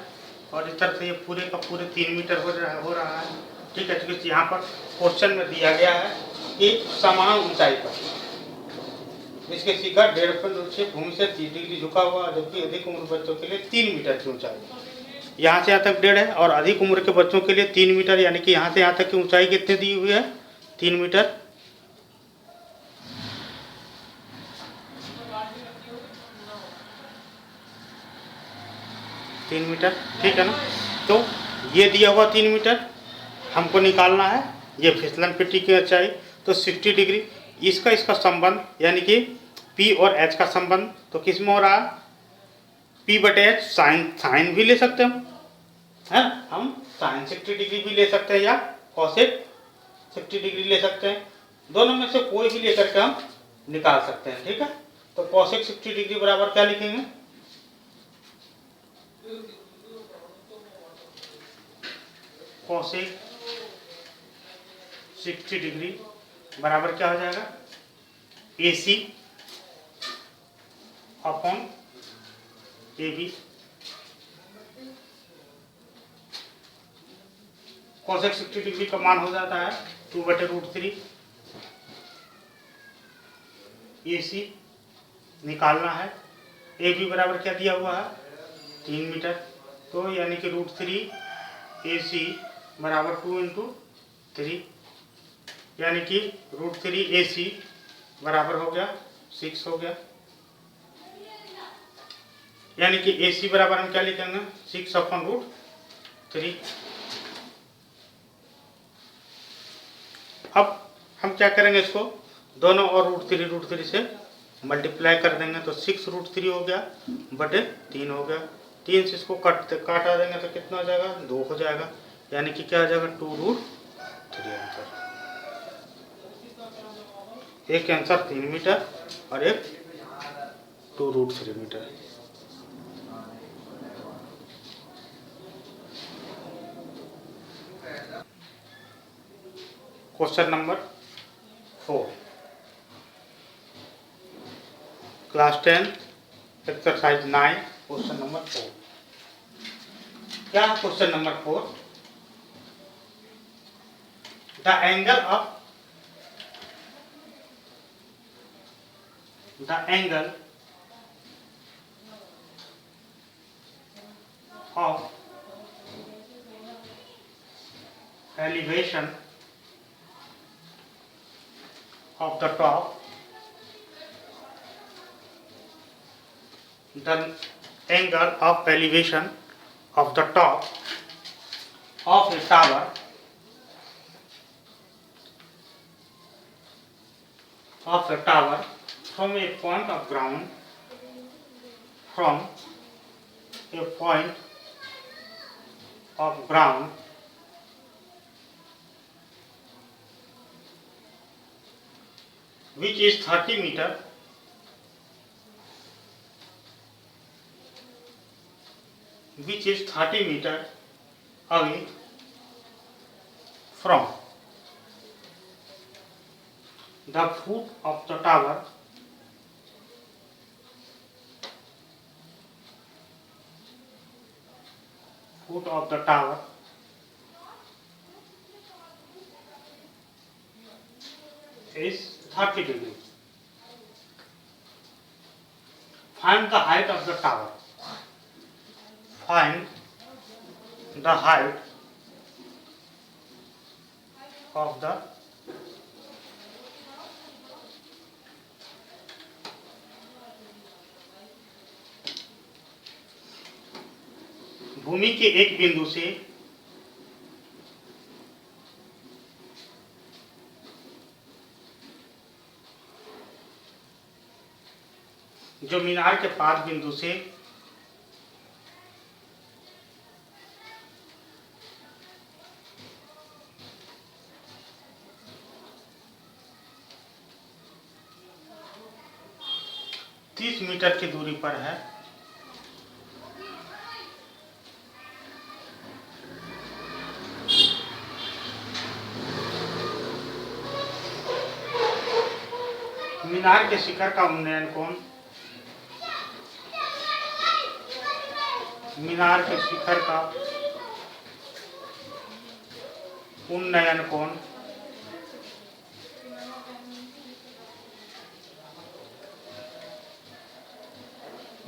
और इस तरह से ये पूरे का पूरे 3 मीटर हो रहा है, ठीक है। क्योंकि यहाँ पर क्वेश्चन में दिया गया है कि समान ऊंचाई पर इसके शिखर 1.5 से भूमि से 30 डिग्री झुका हुआ, जबकि अधिक उम्र बच्चों के लिए 3 मीटर की ऊंचाई, यहाँ से यहाँ तक 1.5 है और अधिक उम्र के बच्चों के लिए 3 मीटर, यानी कि यहाँ से यहाँ तक की ऊंचाई कितनी दी हुई है 3 मीटर। ठीक है ना। तो ये दिया हुआ 3 मीटर हमको निकालना है, ये फिसलन पट्टी की ऊंचाई, तो 60 डिग्री इसका संबंध यानी कि P और H का संबंध तो किस में हो रहा है P बटे H, साइन भी ले सकते हैं हम साइन 60 डिग्री भी ले सकते हैं या कॉसेक 60 डिग्री ले सकते हैं, दोनों में से कोई भी लेकर के हम निकाल सकते हैं, ठीक है। तो कॉसेक 60 डिग्री बराबर क्या लिखेंगे कॉसेक 60 डिग्री बराबर क्या हो जाएगा AC upon AB। Cosec 60 degree का मान हो जाता है 2/√3। AC निकालना है, AB बराबर क्या दिया हुआ है 3 मीटर, तो यानी कि √3 AC बराबर 2 इंटू 3, यानी कि √3 AC बराबर हो गया 6 हो गया, यानी कि AC बराबर हम क्या लिखेंगे 6 अपॉन √3। अब हम क्या करेंगे, इसको दोनों और √3 से मल्टीप्लाई कर देंगे तो 6√3 हो गया बटे 3 हो गया, 3 से इसको काटा देंगे तो कितना हो जाएगा 2 हो जाएगा, यानी कि क्या हो जाएगा 2√3 आंसर। एक आंसर 3 मीटर और एक 2√3 metre. Question number 4 class 10 exercise 9 question number 4। क्या है question number 4, the angle of elevation of the top, the angle of elevation of the top of a tower from a point of ground which is 30 meter away from the foot of the tower is 30 degree. Find the height of the tower. Find the height of the भूमि के एक बिंदु से जो मीनार के पास बिंदु से तीस metre की दूरी पर है, मीनार के शिखर का उन्नयन कोण, मीनार के शिखर का उन्नयन कोण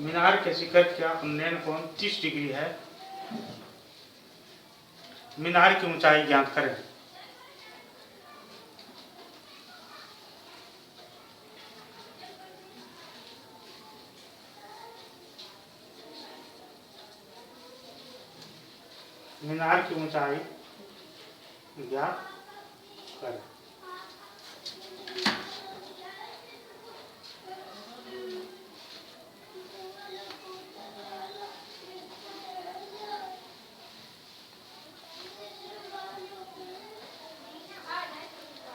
मीनार के शिखर का उन्नयन कोण 30 डिग्री है। मीनार की ऊंचाई ज्ञात करें। मीनार की ऊंचाई ज्ञात करें।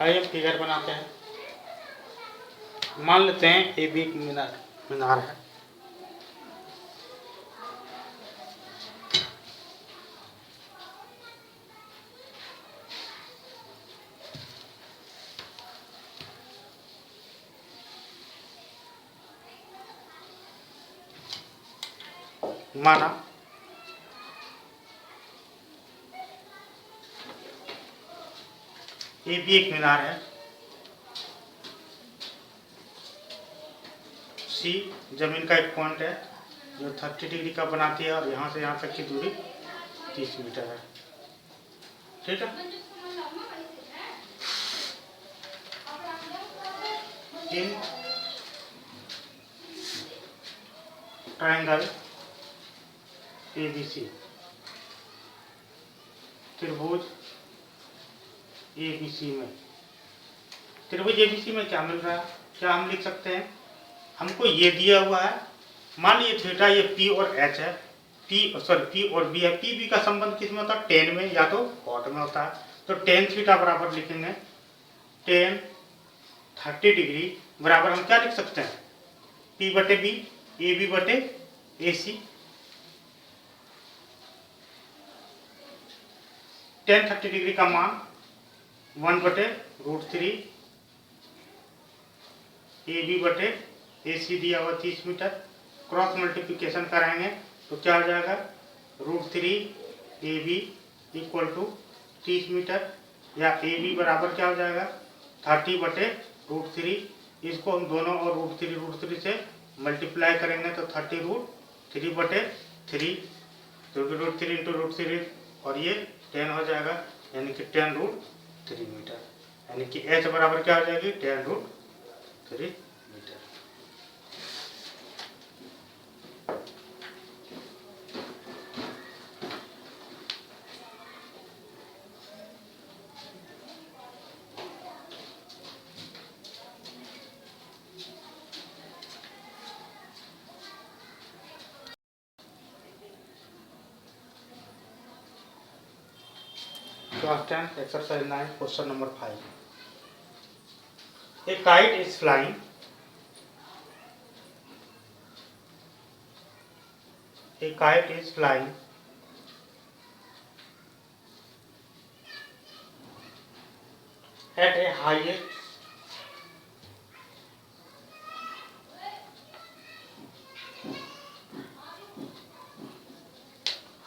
आइए फिगर बनाते हैं। मान लेते हैं ये भी एक मीनार है। माना ये भी एक मीनार है। सी जमीन का एक पॉइंट है जो 30 डिग्री का बनाती है और यहाँ से यहाँ तक की दूरी 30 मीटर है। ठीक है। इन ट्रायंगल ABC, त्रिभुज ABC में, त्रिभुज ABC में क्या मिल रहा है, क्या हम लिख सकते हैं? हमको ये दिया हुआ है, मान लीजिए थीटा ये P और H है, P और B है। P B का संबंध किस में होता है? टेन में या तो कॉट में होता है। तो टेन थीटा बराबर लिखेंगे टेन 30 डिग्री बराबर हम क्या लिख सकते हैं? P बटे B, AB बटे AC। टेन 30 डिग्री का मान 1 बटे √3 AB बटे AC दिया हुआ 30 मीटर। क्रॉस मल्टीप्लिकेशन कराएंगे तो क्या हो जाएगा? √3 AB इक्वल टू 30 मीटर, या AB बराबर क्या हो जाएगा? 30 बटे √3। इसको हम दोनों और √3 से मल्टीप्लाई करेंगे तो 30√3 बटे 3, जो कि √3 इंटू √3 और ये 10 हो जाएगा, यानी कि 10√3 मीटर, यानी कि H बराबर क्या हो जाएगी? 10√3 metre. Class 10, exercise 9, question number 5. A kite is flying. A kite is flying at a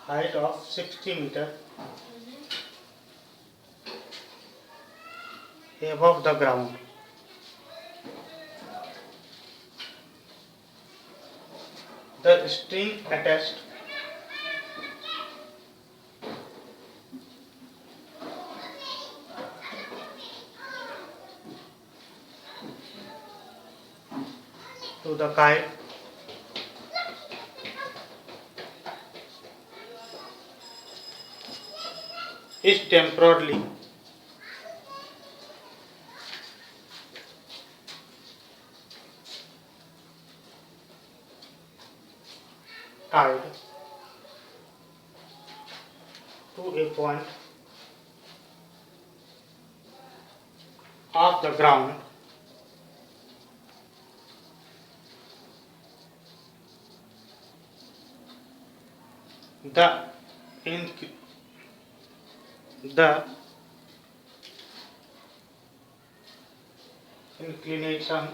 height of 60 meter above the ground. the string attached to the kite is temporarily tied to a point of the ground the the inclination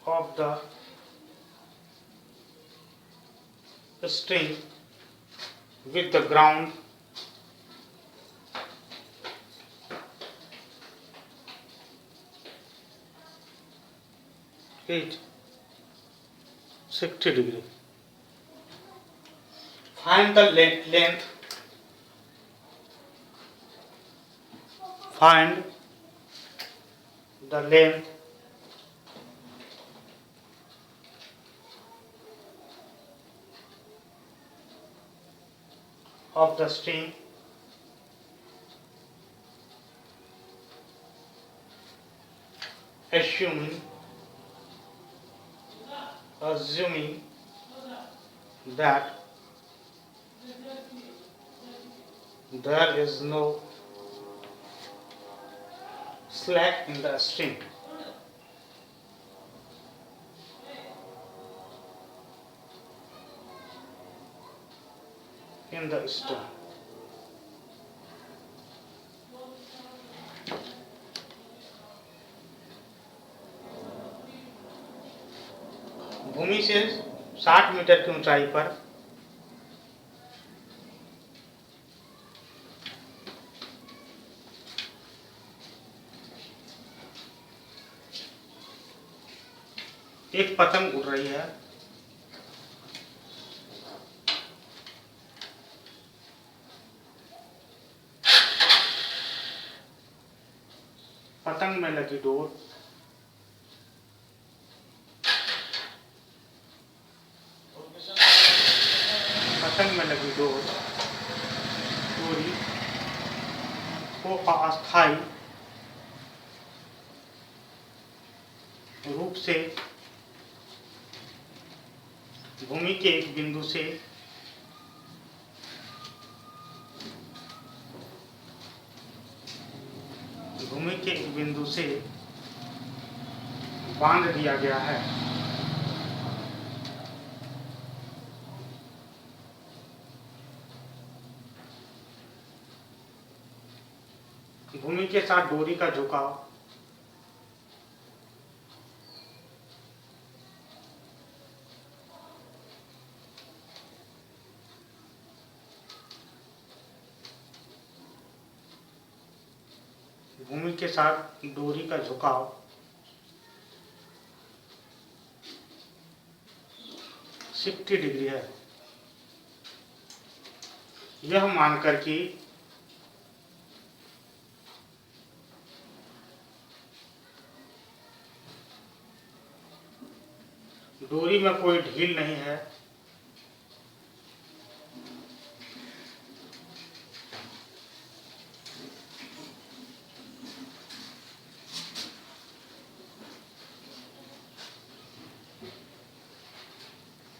of the string with the ground is 60 degree. Find the length. Find the length of the string assuming that there is no slack in the string. भूमि से 60 metre की ऊंचाई पर एक पतंग उड़ रही है। पतंग में लगी डोर डोरी को अस्थायी रूप से भूमि के एक बिंदु से बांध दिया गया है। भूमि के साथ डोरी का झुकाव भूमि के साथ डोरी का झुकाव 60 डिग्री है। यह मानकर कि डोरी में कोई ढील नहीं है,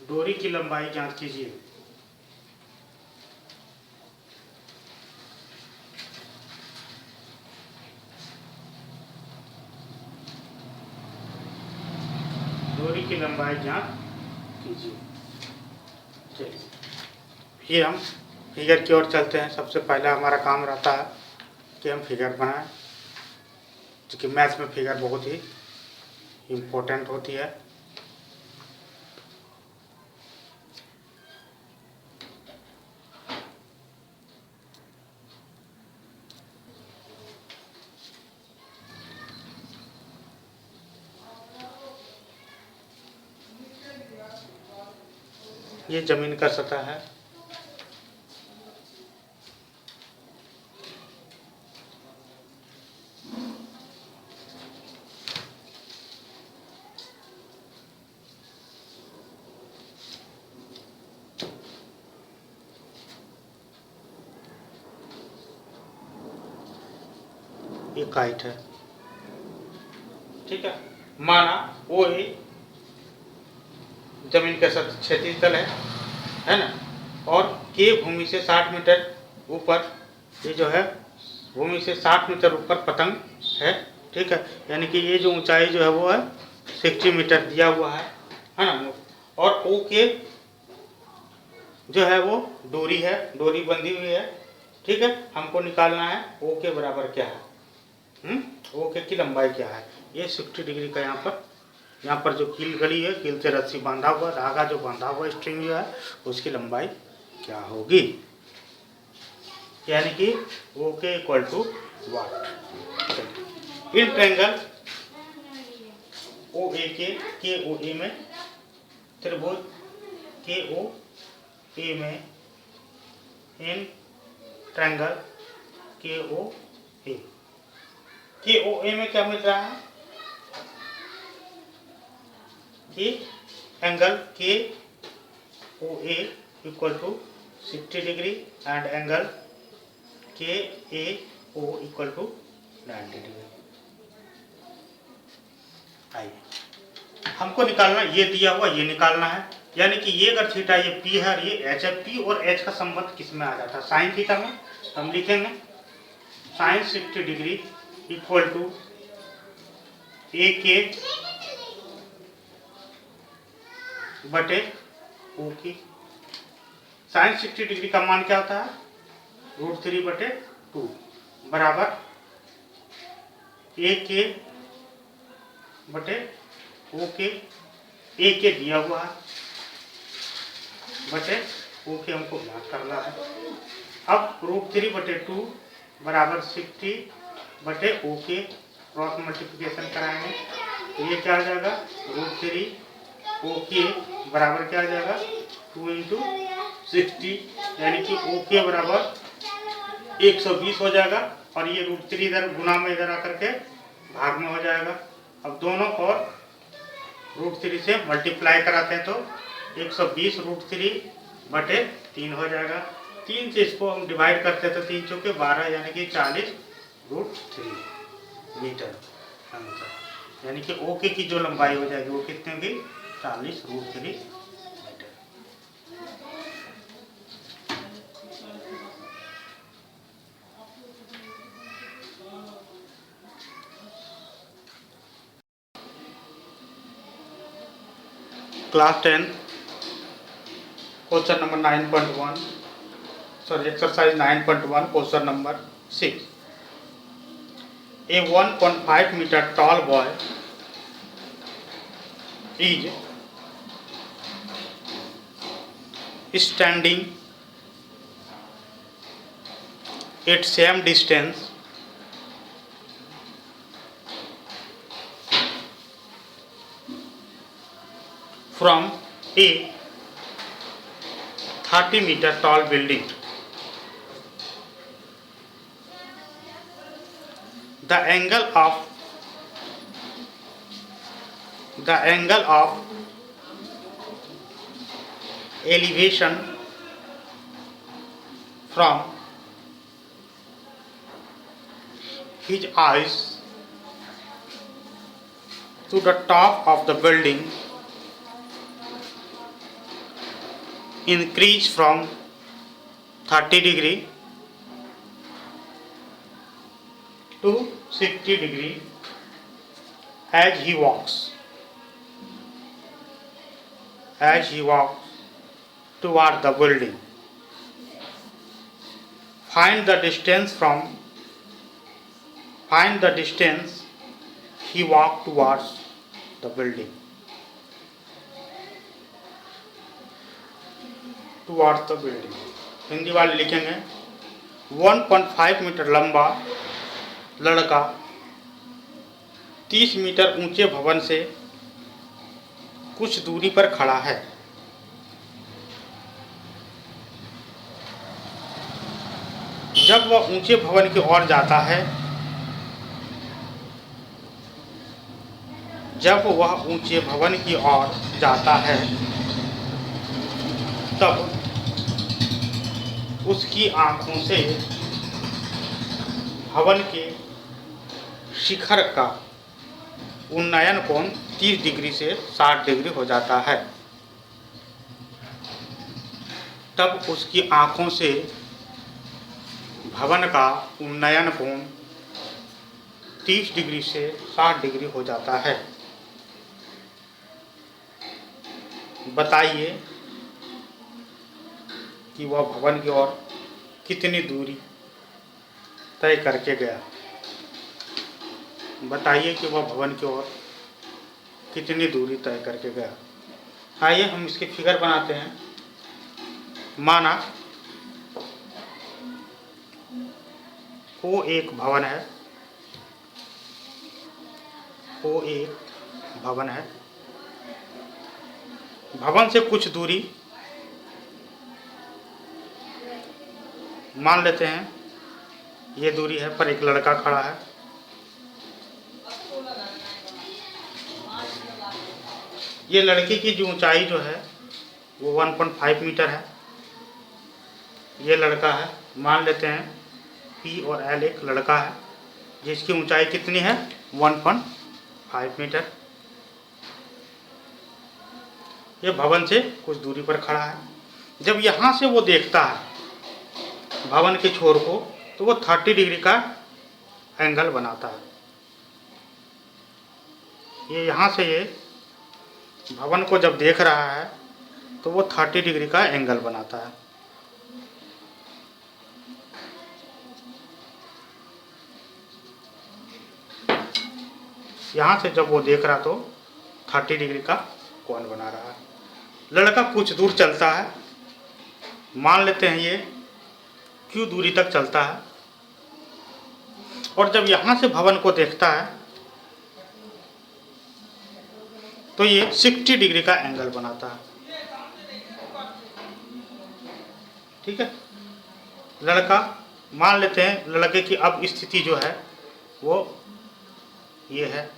डोरी की लंबाई ज्ञात कीजिए। डोरी की लंबाई ज्ञात कीजिए। चलिए फिर हम फिगर की ओर चलते हैं। सबसे पहला हमारा काम रहता है कि हम फिगर बनाएं, क्योंकि मैथ्स में फिगर बहुत ही इम्पोर्टेंट होती है। ये जमीन का सतह है। ये काइट है, ठीक है। माना वो ही जमीन का क्षैतिज तल है ना, और के भूमि से 60 मीटर ऊपर, ये जो है भूमि से 60 मीटर ऊपर पतंग है, ठीक है। यानी कि ये जो ऊंचाई जो है वो है 60 मीटर दिया हुआ है ना। और ओ के जो है वो डोरी है, डोरी बंधी हुई है, ठीक है। हमको निकालना है ओ के बराबर क्या है, ओ के की लंबाई क्या है। ये 60 डिग्री का यहाँ पर जो कील गड़ी है, कील से रस्सी बांधा हुआ, धागा जो बांधा हुआ स्ट्रिंग जो है उसकी लंबाई क्या होगी, यानी कि O K equal to what. In triangle O A K O ए में, त्रिभुज के ओ ए में, इन ट्रायंगल के ओ ए में क्या मिल रहा है कि angle K O A equal to 60 degree and angle K A O equal to 90 degree. आइए हमको निकालना, ये दिया हुआ ये निकालना है, यानी कि ये अगर थीटा ये पी है और ये एच है। पी और एच का संबंध किस में आ जाता है, साइन थीटा में। हम लिखेंगे साइन 60 डिग्री इक्वल टू ए के बटे ओ की। साइन 60 डिग्री का मान क्या होता है, √3/2 बराबर ए के बटे ओ के। ए के दिया हुआ है बटे ओ के हमको ज्ञात करना है। अब √3/2 बराबर 60 बटे ओ के क्रॉस मल्टीप्लिकेशन कराएंगे तो ये क्या आ जाएगा, √3 ओ के बराबर क्या आ जाएगा 2 × 60, यानी कि ओ के बराबर 120 हो जाएगा। और ये √3 इधर गुना में इधर आकर के भाग में हो जाएगा। अब दोनों और √3 से मल्टीप्लाई कराते हैं तो 120 √3/3 हो जाएगा। 3 से इसको हम डिवाइड करते हैं तो 3 चौके 12, यानी कि 40 √3 मीटर आंसर। यानी कि ओके की जो लंबाई हो जाएगी वो कितनी होगी, 40 √3 metre. Class 10 question number 9.1, sorry exercise 9.1 question number 6। A 1.5 meter tall boy is standing at same distance from a 30-meter tall building. The angle of elevation from his eyes to the top of the building increase from 30 degree to 60 degree as he walks toward the building. Find the distance he walked towards the building. Hindi वाले लिखेंगे 1.5 metre लंबा लड़का 30 metre ऊंचे भवन से कुछ दूरी पर खड़ा है। जब वह ऊंचे भवन की ओर जाता है, जब वह ऊंचे भवन की ओर जाता है, तब उसकी आंखों से भवन के शिखर का उन्नयन कोण 30 डिग्री से 60 डिग्री हो जाता है। तब उसकी आंखों से भवन का उन्नयन कोण 30 डिग्री से 60 डिग्री हो जाता है। बताइए कि वह भवन की ओर कितनी दूरी तय करके गया। बताइए कि वह भवन की ओर कितनी दूरी तय करके गया। आइए हम इसकी फिगर बनाते हैं। माना वो एक भवन है, वो एक भवन है। भवन से कुछ दूरी मान लेते हैं, ये दूरी है, पर एक लड़का खड़ा है। ये लड़के की जो ऊंचाई जो है वो 1.5 मीटर है। ये लड़का है, मान लेते हैं P और L एक लड़का है जिसकी ऊंचाई कितनी है 1.5 मीटर। ये भवन से कुछ दूरी पर खड़ा है। जब यहाँ से वो देखता है भवन के छोर को, तो वो 30 डिग्री का एंगल बनाता है। ये यहाँ से ये भवन को जब देख रहा है तो वो 30 डिग्री का एंगल बनाता है। यहाँ से जब वो देख रहा तो 30 डिग्री का कोण बना रहा है। लड़का कुछ दूर चलता है, मान लेते हैं ये Q दूरी तक चलता है, और जब यहाँ से भवन को देखता है तो ये 60 डिग्री का एंगल बनाता है। ठीक है, लड़का मान लेते हैं लड़के की अब स्थिति जो है वो ये है।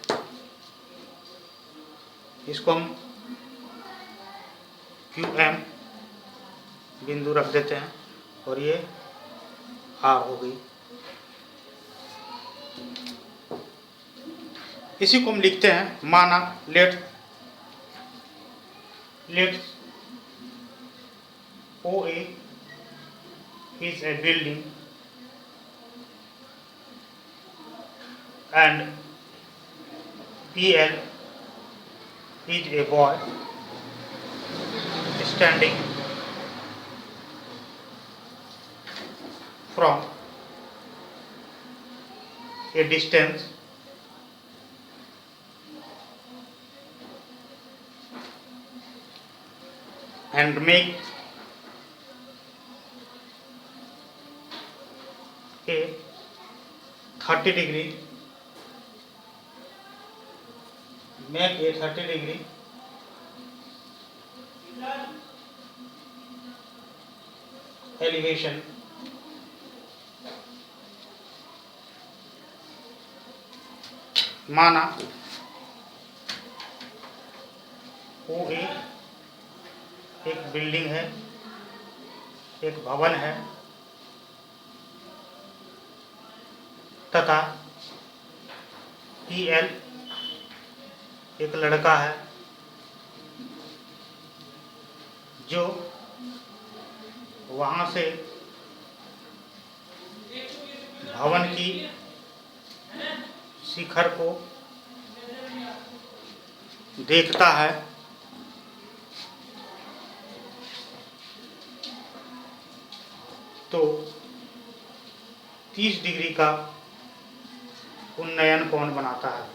इसको हम QM बिंदु रख देते हैं और ये R हो गई। इसी को हम लिखते हैं, माना late OA is a building and PL is a boy standing from a distance and make a 30 degree elevation माना वो एक बिल्डिंग है, एक भवन है, तथा PL एक लड़का है जो वहाँ से भवन की शिखर को देखता है। तो 30 डिग्री का उन्नयन कोण बनाता है।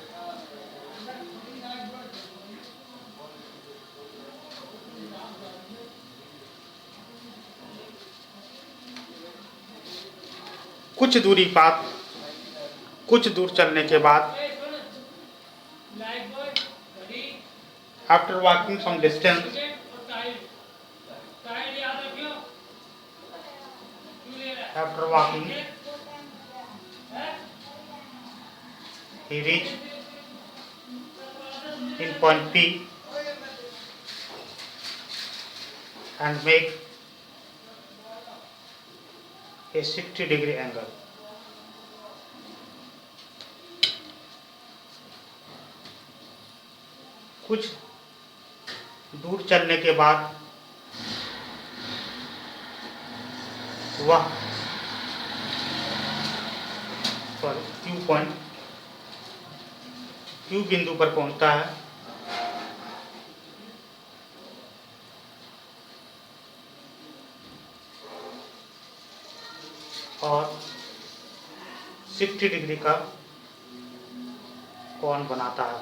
कुछ दूर चलने के बाद, after walking some distance, After walking, he reached in point P and make a 60-degree angle. कुछ दूर चलने के बाद वह Q बिंदु पर पहुंचता है और 60 डिग्री का कोण बनाता है।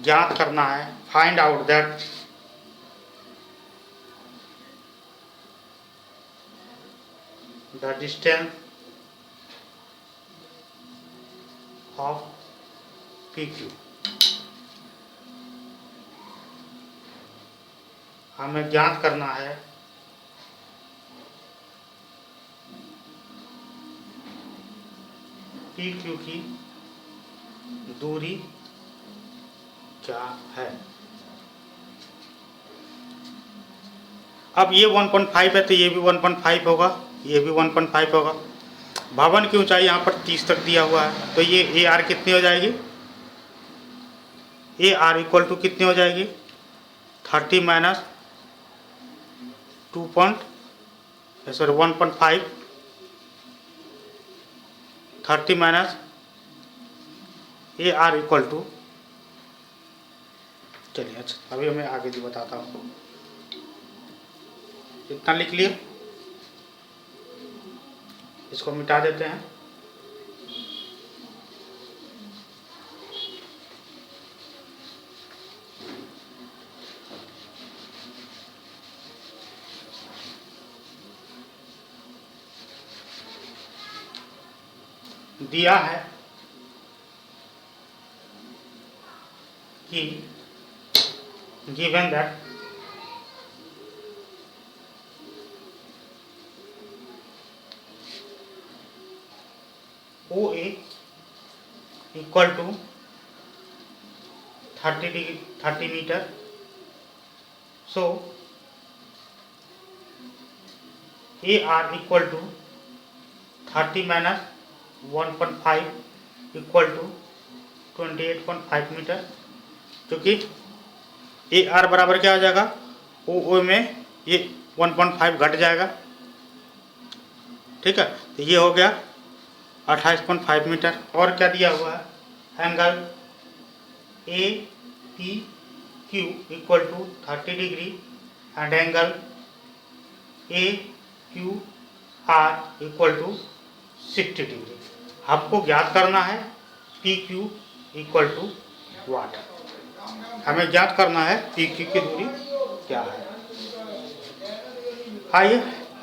ज्ञात करना है, find out that the distance of PQ। हमें ज्ञात करना है PQ की दूरी क्या है। अब ये 1.5 है तो ये भी 1.5 होगा, ये भी 1.5 होगा। भवन की ऊंचाई यहाँ पर 30 तक दिया हुआ है, तो ये AR कितनी हो जाएगी, AR इक्वल टू कितनी हो जाएगी 30 minus 1.5, 30 minus AR equal to, चलिए अच्छा अभी मैं आगे जी बताता हूँ। इतना लिख लिए, इसको मिटा देते हैं। दिया है कि given that OA equal to 30 meter, so AR equal to 30 minus 1.5 equal to 28.5 metre, क्योंकि AR बराबर क्या हो जाएगा, OO में ये 1.5 घट जाएगा, ठीक है। तो ये हो गया 28.5 मीटर। और क्या दिया हुआ है, angle APQ equal to 30 degree and angle AQR equal to 60 degree. हमको ज्ञात करना है PQ इक्वल टू वाट। हमें ज्ञात करना है PQ की दूरी क्या है। आइए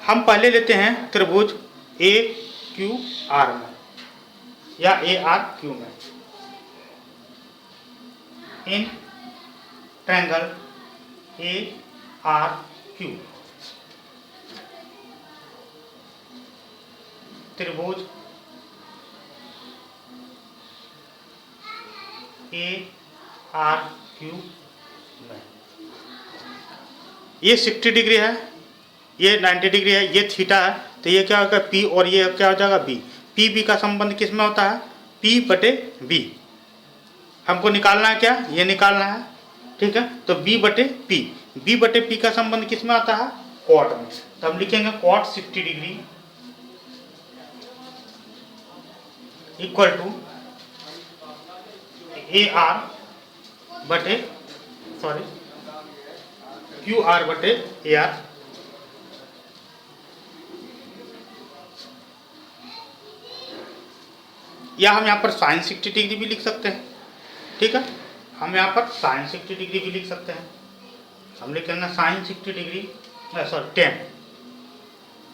हम पहले लेते हैं त्रिभुज AQR में या ARQ में। इन ट्रायंगल ARQ त्रिभुज ARQ में ये 60 डिग्री है, ये 90 डिग्री है, ये थीटा है, तो ये क्या होगा P और ये क्या हो जाएगा B। PB का संबंध किस में होता है, P बटे B। हमको निकालना है क्या, ये निकालना है, ठीक है। तो B बटे P का संबंध किस में आता है, कॉट में। तो हम लिखेंगे cot 60 degree equal to AR बटे QR बटे AR। या हम यहाँ पर साइन 60 डिग्री भी लिख सकते हैं, ठीक है। हम यहाँ पर साइन 60 डिग्री भी लिख सकते हैं। हम लिखेंगे साइन 60 डिग्री, सॉरी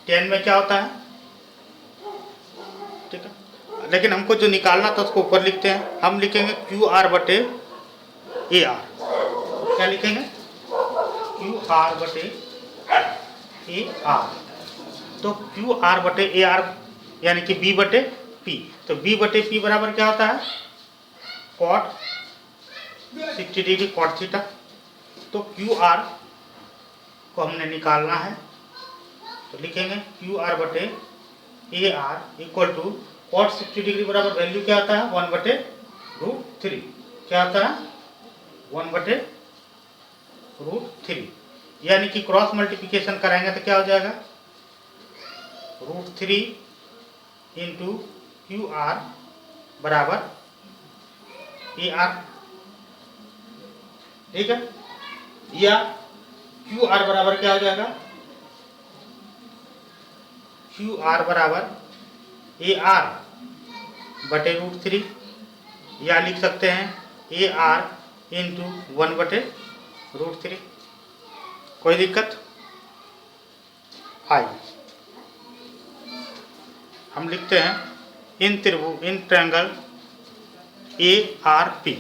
10 में क्या होता है, ठीक है। लेकिन हमको जो निकालना था उसको ऊपर लिखते हैं। हम लिखेंगे QR बटे AR। क्या लिखेंगे, QR बटे ए आर। तो क्यू आर बटे ए आर यानी कि बी बटे पी। तो बी बटे पी बराबर क्या होता है? Cot 60 degree cot theta. तो क्यू आर को हमने निकालना है, तो लिखेंगे क्यू आर बटे A R equal to cot 60 degree बराबर वैल्यू क्या आता है? 1 बटे रूट 3। क्या आता है? 1 बटे रूट 3। यानी कि क्रॉस मल्टीप्लिकेशन कराएंगे तो क्या हो जाएगा? रूट 3 इंटू क्यू आर बराबर ए आर। ठीक है, या क्यू आर बराबर क्या हो जाएगा? क्यू आर बराबर ए आर बटे रूट 3, या लिख सकते हैं ए आर इंटू 1 बटे रूट 3। कोई दिक्कत? आइए हम लिखते हैं in triangle A R P,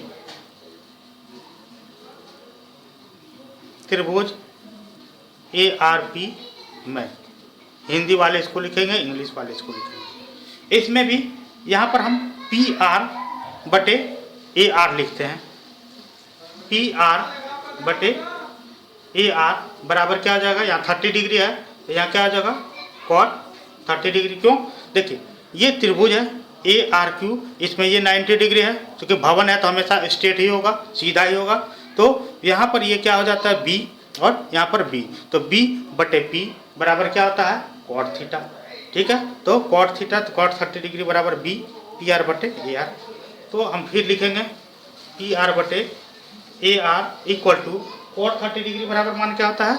त्रिभुज ए आर पी में हिंदी वाले इसको लिखेंगे, इंग्लिश वाले इसको लिखेंगे। इसमें भी यहाँ पर हम पी आर बटे ए आर लिखते हैं। पी आर बटे ए आर बराबर क्या हो जाएगा? यहाँ 30 डिग्री है तो यहाँ क्या हो जाएगा? Cot 30 degree. क्यों? देखिए ये त्रिभुज है ए आर क्यू, इसमें ये 90 डिग्री है, क्योंकि भवन है तो हमेशा स्ट्रेट ही होगा, सीधा ही होगा। तो यहाँ पर ये क्या हो जाता है? बी, और यहाँ पर बी। तो बी बटे पी बराबर क्या होता है? Cot theta. ठीक है, तो कॉट थीटा, तो कॉट 30 डिग्री बराबर बी पी आर बटे ए आर। तो हम फिर लिखेंगे पी आर बटे A R equal to cot 30 degree बराबर मान क्या होता है?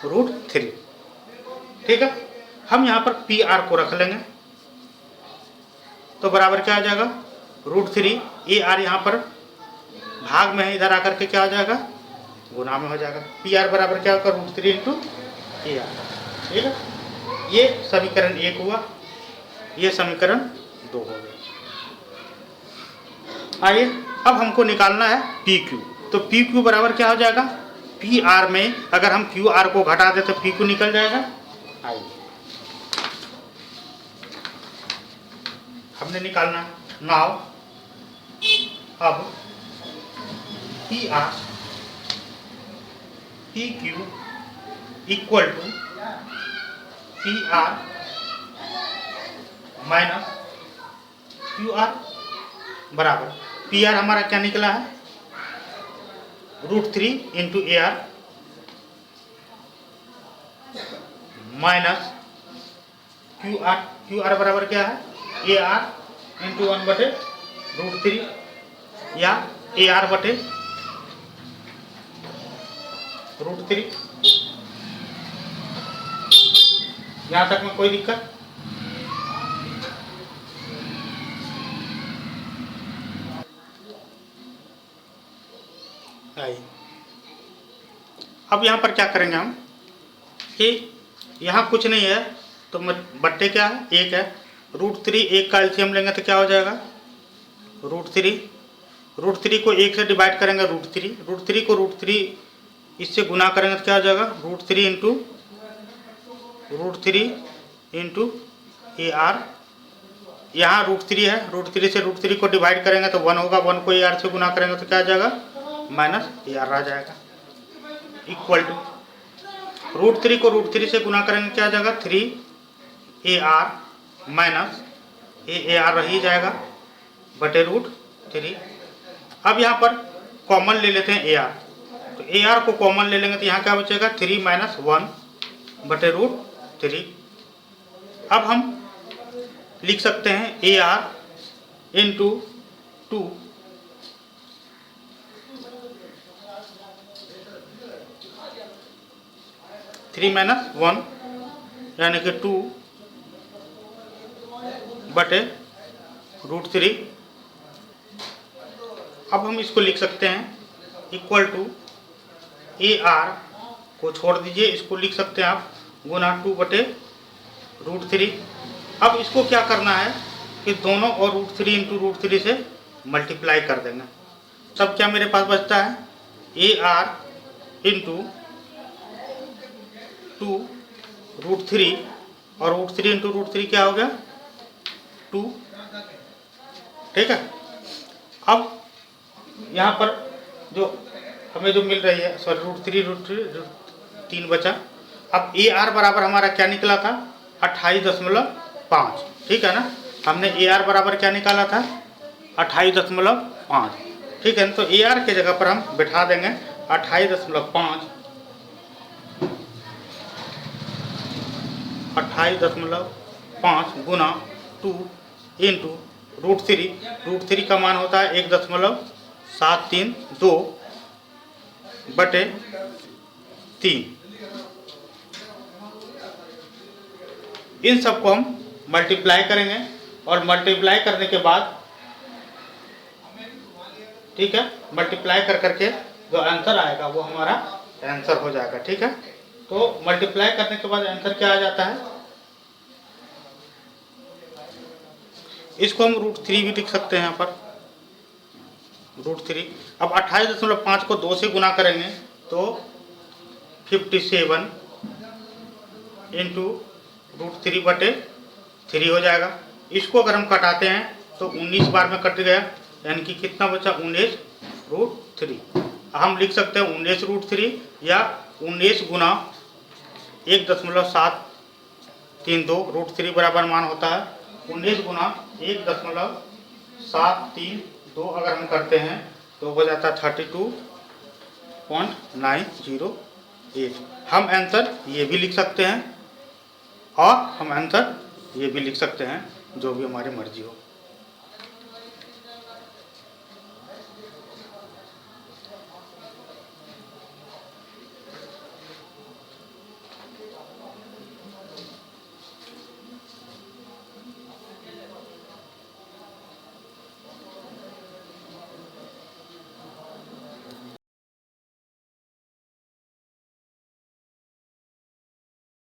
रूट 3। ठीक है, हम यहाँ पर पी आर को रख लेंगे, तो बराबर क्या हो जाएगा? रूट 3। ए आर यहाँ पर भाग में है, इधर आकर के क्या हो जाएगा? गुना में हो जाएगा। पी आर बराबर क्या होगा? Root 3 into A R. ठीक है, ये समीकरण 1 हुआ, ये समीकरण 2 हो गया। आइए अब हमको निकालना है पी क्यू। तो पी क्यू बराबर क्या हो जाएगा? पी आर में अगर हम क्यू आर को घटा दें तो पी क्यू निकल जाएगा। आइए हमने निकालना है। नाउ अब P R P Q equal to P R minus Q R बराबर पी आर हमारा क्या निकला है? Root 3 into A R minus Q R बराबर क्या है? ए आर इंटू 1 बटे रूट 3, या ए आर बटे रूट 3। यहाँ तक में कोई दिक्कत? आइए अब यहाँ पर क्या करेंगे हम कि यहाँ कुछ नहीं है तो बट्टे क्या है? 1 है। रूट 3 1 का एलसीएम लेंगे तो क्या हो जाएगा? रूट 3 को 1 से डिवाइड करेंगे रूट 3 को रूट 3 इससे गुना करेंगे तो क्या हो जाएगा? Root 3 into A R. यहाँ रूट 3 है, रूट 3 से रूट 3 को डिवाइड करेंगे तो 1 होगा, 1 को ए आर से गुना करेंगे तो क्या आ जाएगा? माइनस ए आर आ जाएगा। इक्वल टू रूट 3 को रूट 3 से गुना करेंगे क्या आ जाएगा? 3 ए आर माइनस ए आर रही जाएगा बटे रूट 3। अब यहाँ पर कॉमन ले लेते हैं ए आर, तो ए आर को कॉमन ले लेंगे तो यहाँ क्या बचेगा? 3 माइनस 1 बटे रूट 3। अब हम लिख सकते हैं ए आर इंटू 2 3 माइनस 1 यानी कि 2 बटे रूट 3। अब हम इसको लिख सकते हैं इक्वल टू ए आर को छोड़ दीजिए, इसको लिख सकते हैं आप गुना 2 बटे रूट 3। अब इसको क्या करना है कि दोनों और रूट 3 इंटू रूट 3 से मल्टीप्लाई कर देंगे। तब क्या मेरे पास बचता है? ए आर इंटू 2 √3 और √3 इंटू √3 क्या हो गया 2। ठीक है। अब यहाँ पर जो हमें जो मिल रही है सॉरी √3 बचा। अब AR बराबर हमारा क्या निकला था 28.5। ठीक है ना, हमने AR बराबर क्या निकाला था 28.5। ठीक है, तो AR के जगह पर हम बिठा देंगे 28.5 गुना 2 इंटू √3 का मान होता है 1.732 बटे 3। इन सबको हम मल्टीप्लाई करेंगे और मल्टीप्लाई करने के बाद, ठीक है, मल्टीप्लाई कर करके जो आंसर आएगा वो हमारा आंसर हो जाएगा। ठीक है, तो मल्टीप्लाई करने के बाद आंसर क्या आ जाता है, इसको हम √3 भी लिख सकते हैं यहाँ पर √3। अब 28.5 को 2 से गुना करेंगे तो 57 इंटू √3 बटे 3 हो जाएगा। इसको अगर हम कटाते हैं तो 19 बार में कट गया, यानी कि कितना बचा 19√3। हम लिख सकते हैं 19√3 या 19 गुना 1.732। √3 बराबर मान होता है 19 गुना 1.732 अगर हम करते हैं तो हो जाता है 32.908। हम आंसर ये भी लिख सकते हैं और हम आंसर ये भी लिख सकते हैं, जो भी हमारी मर्जी हो।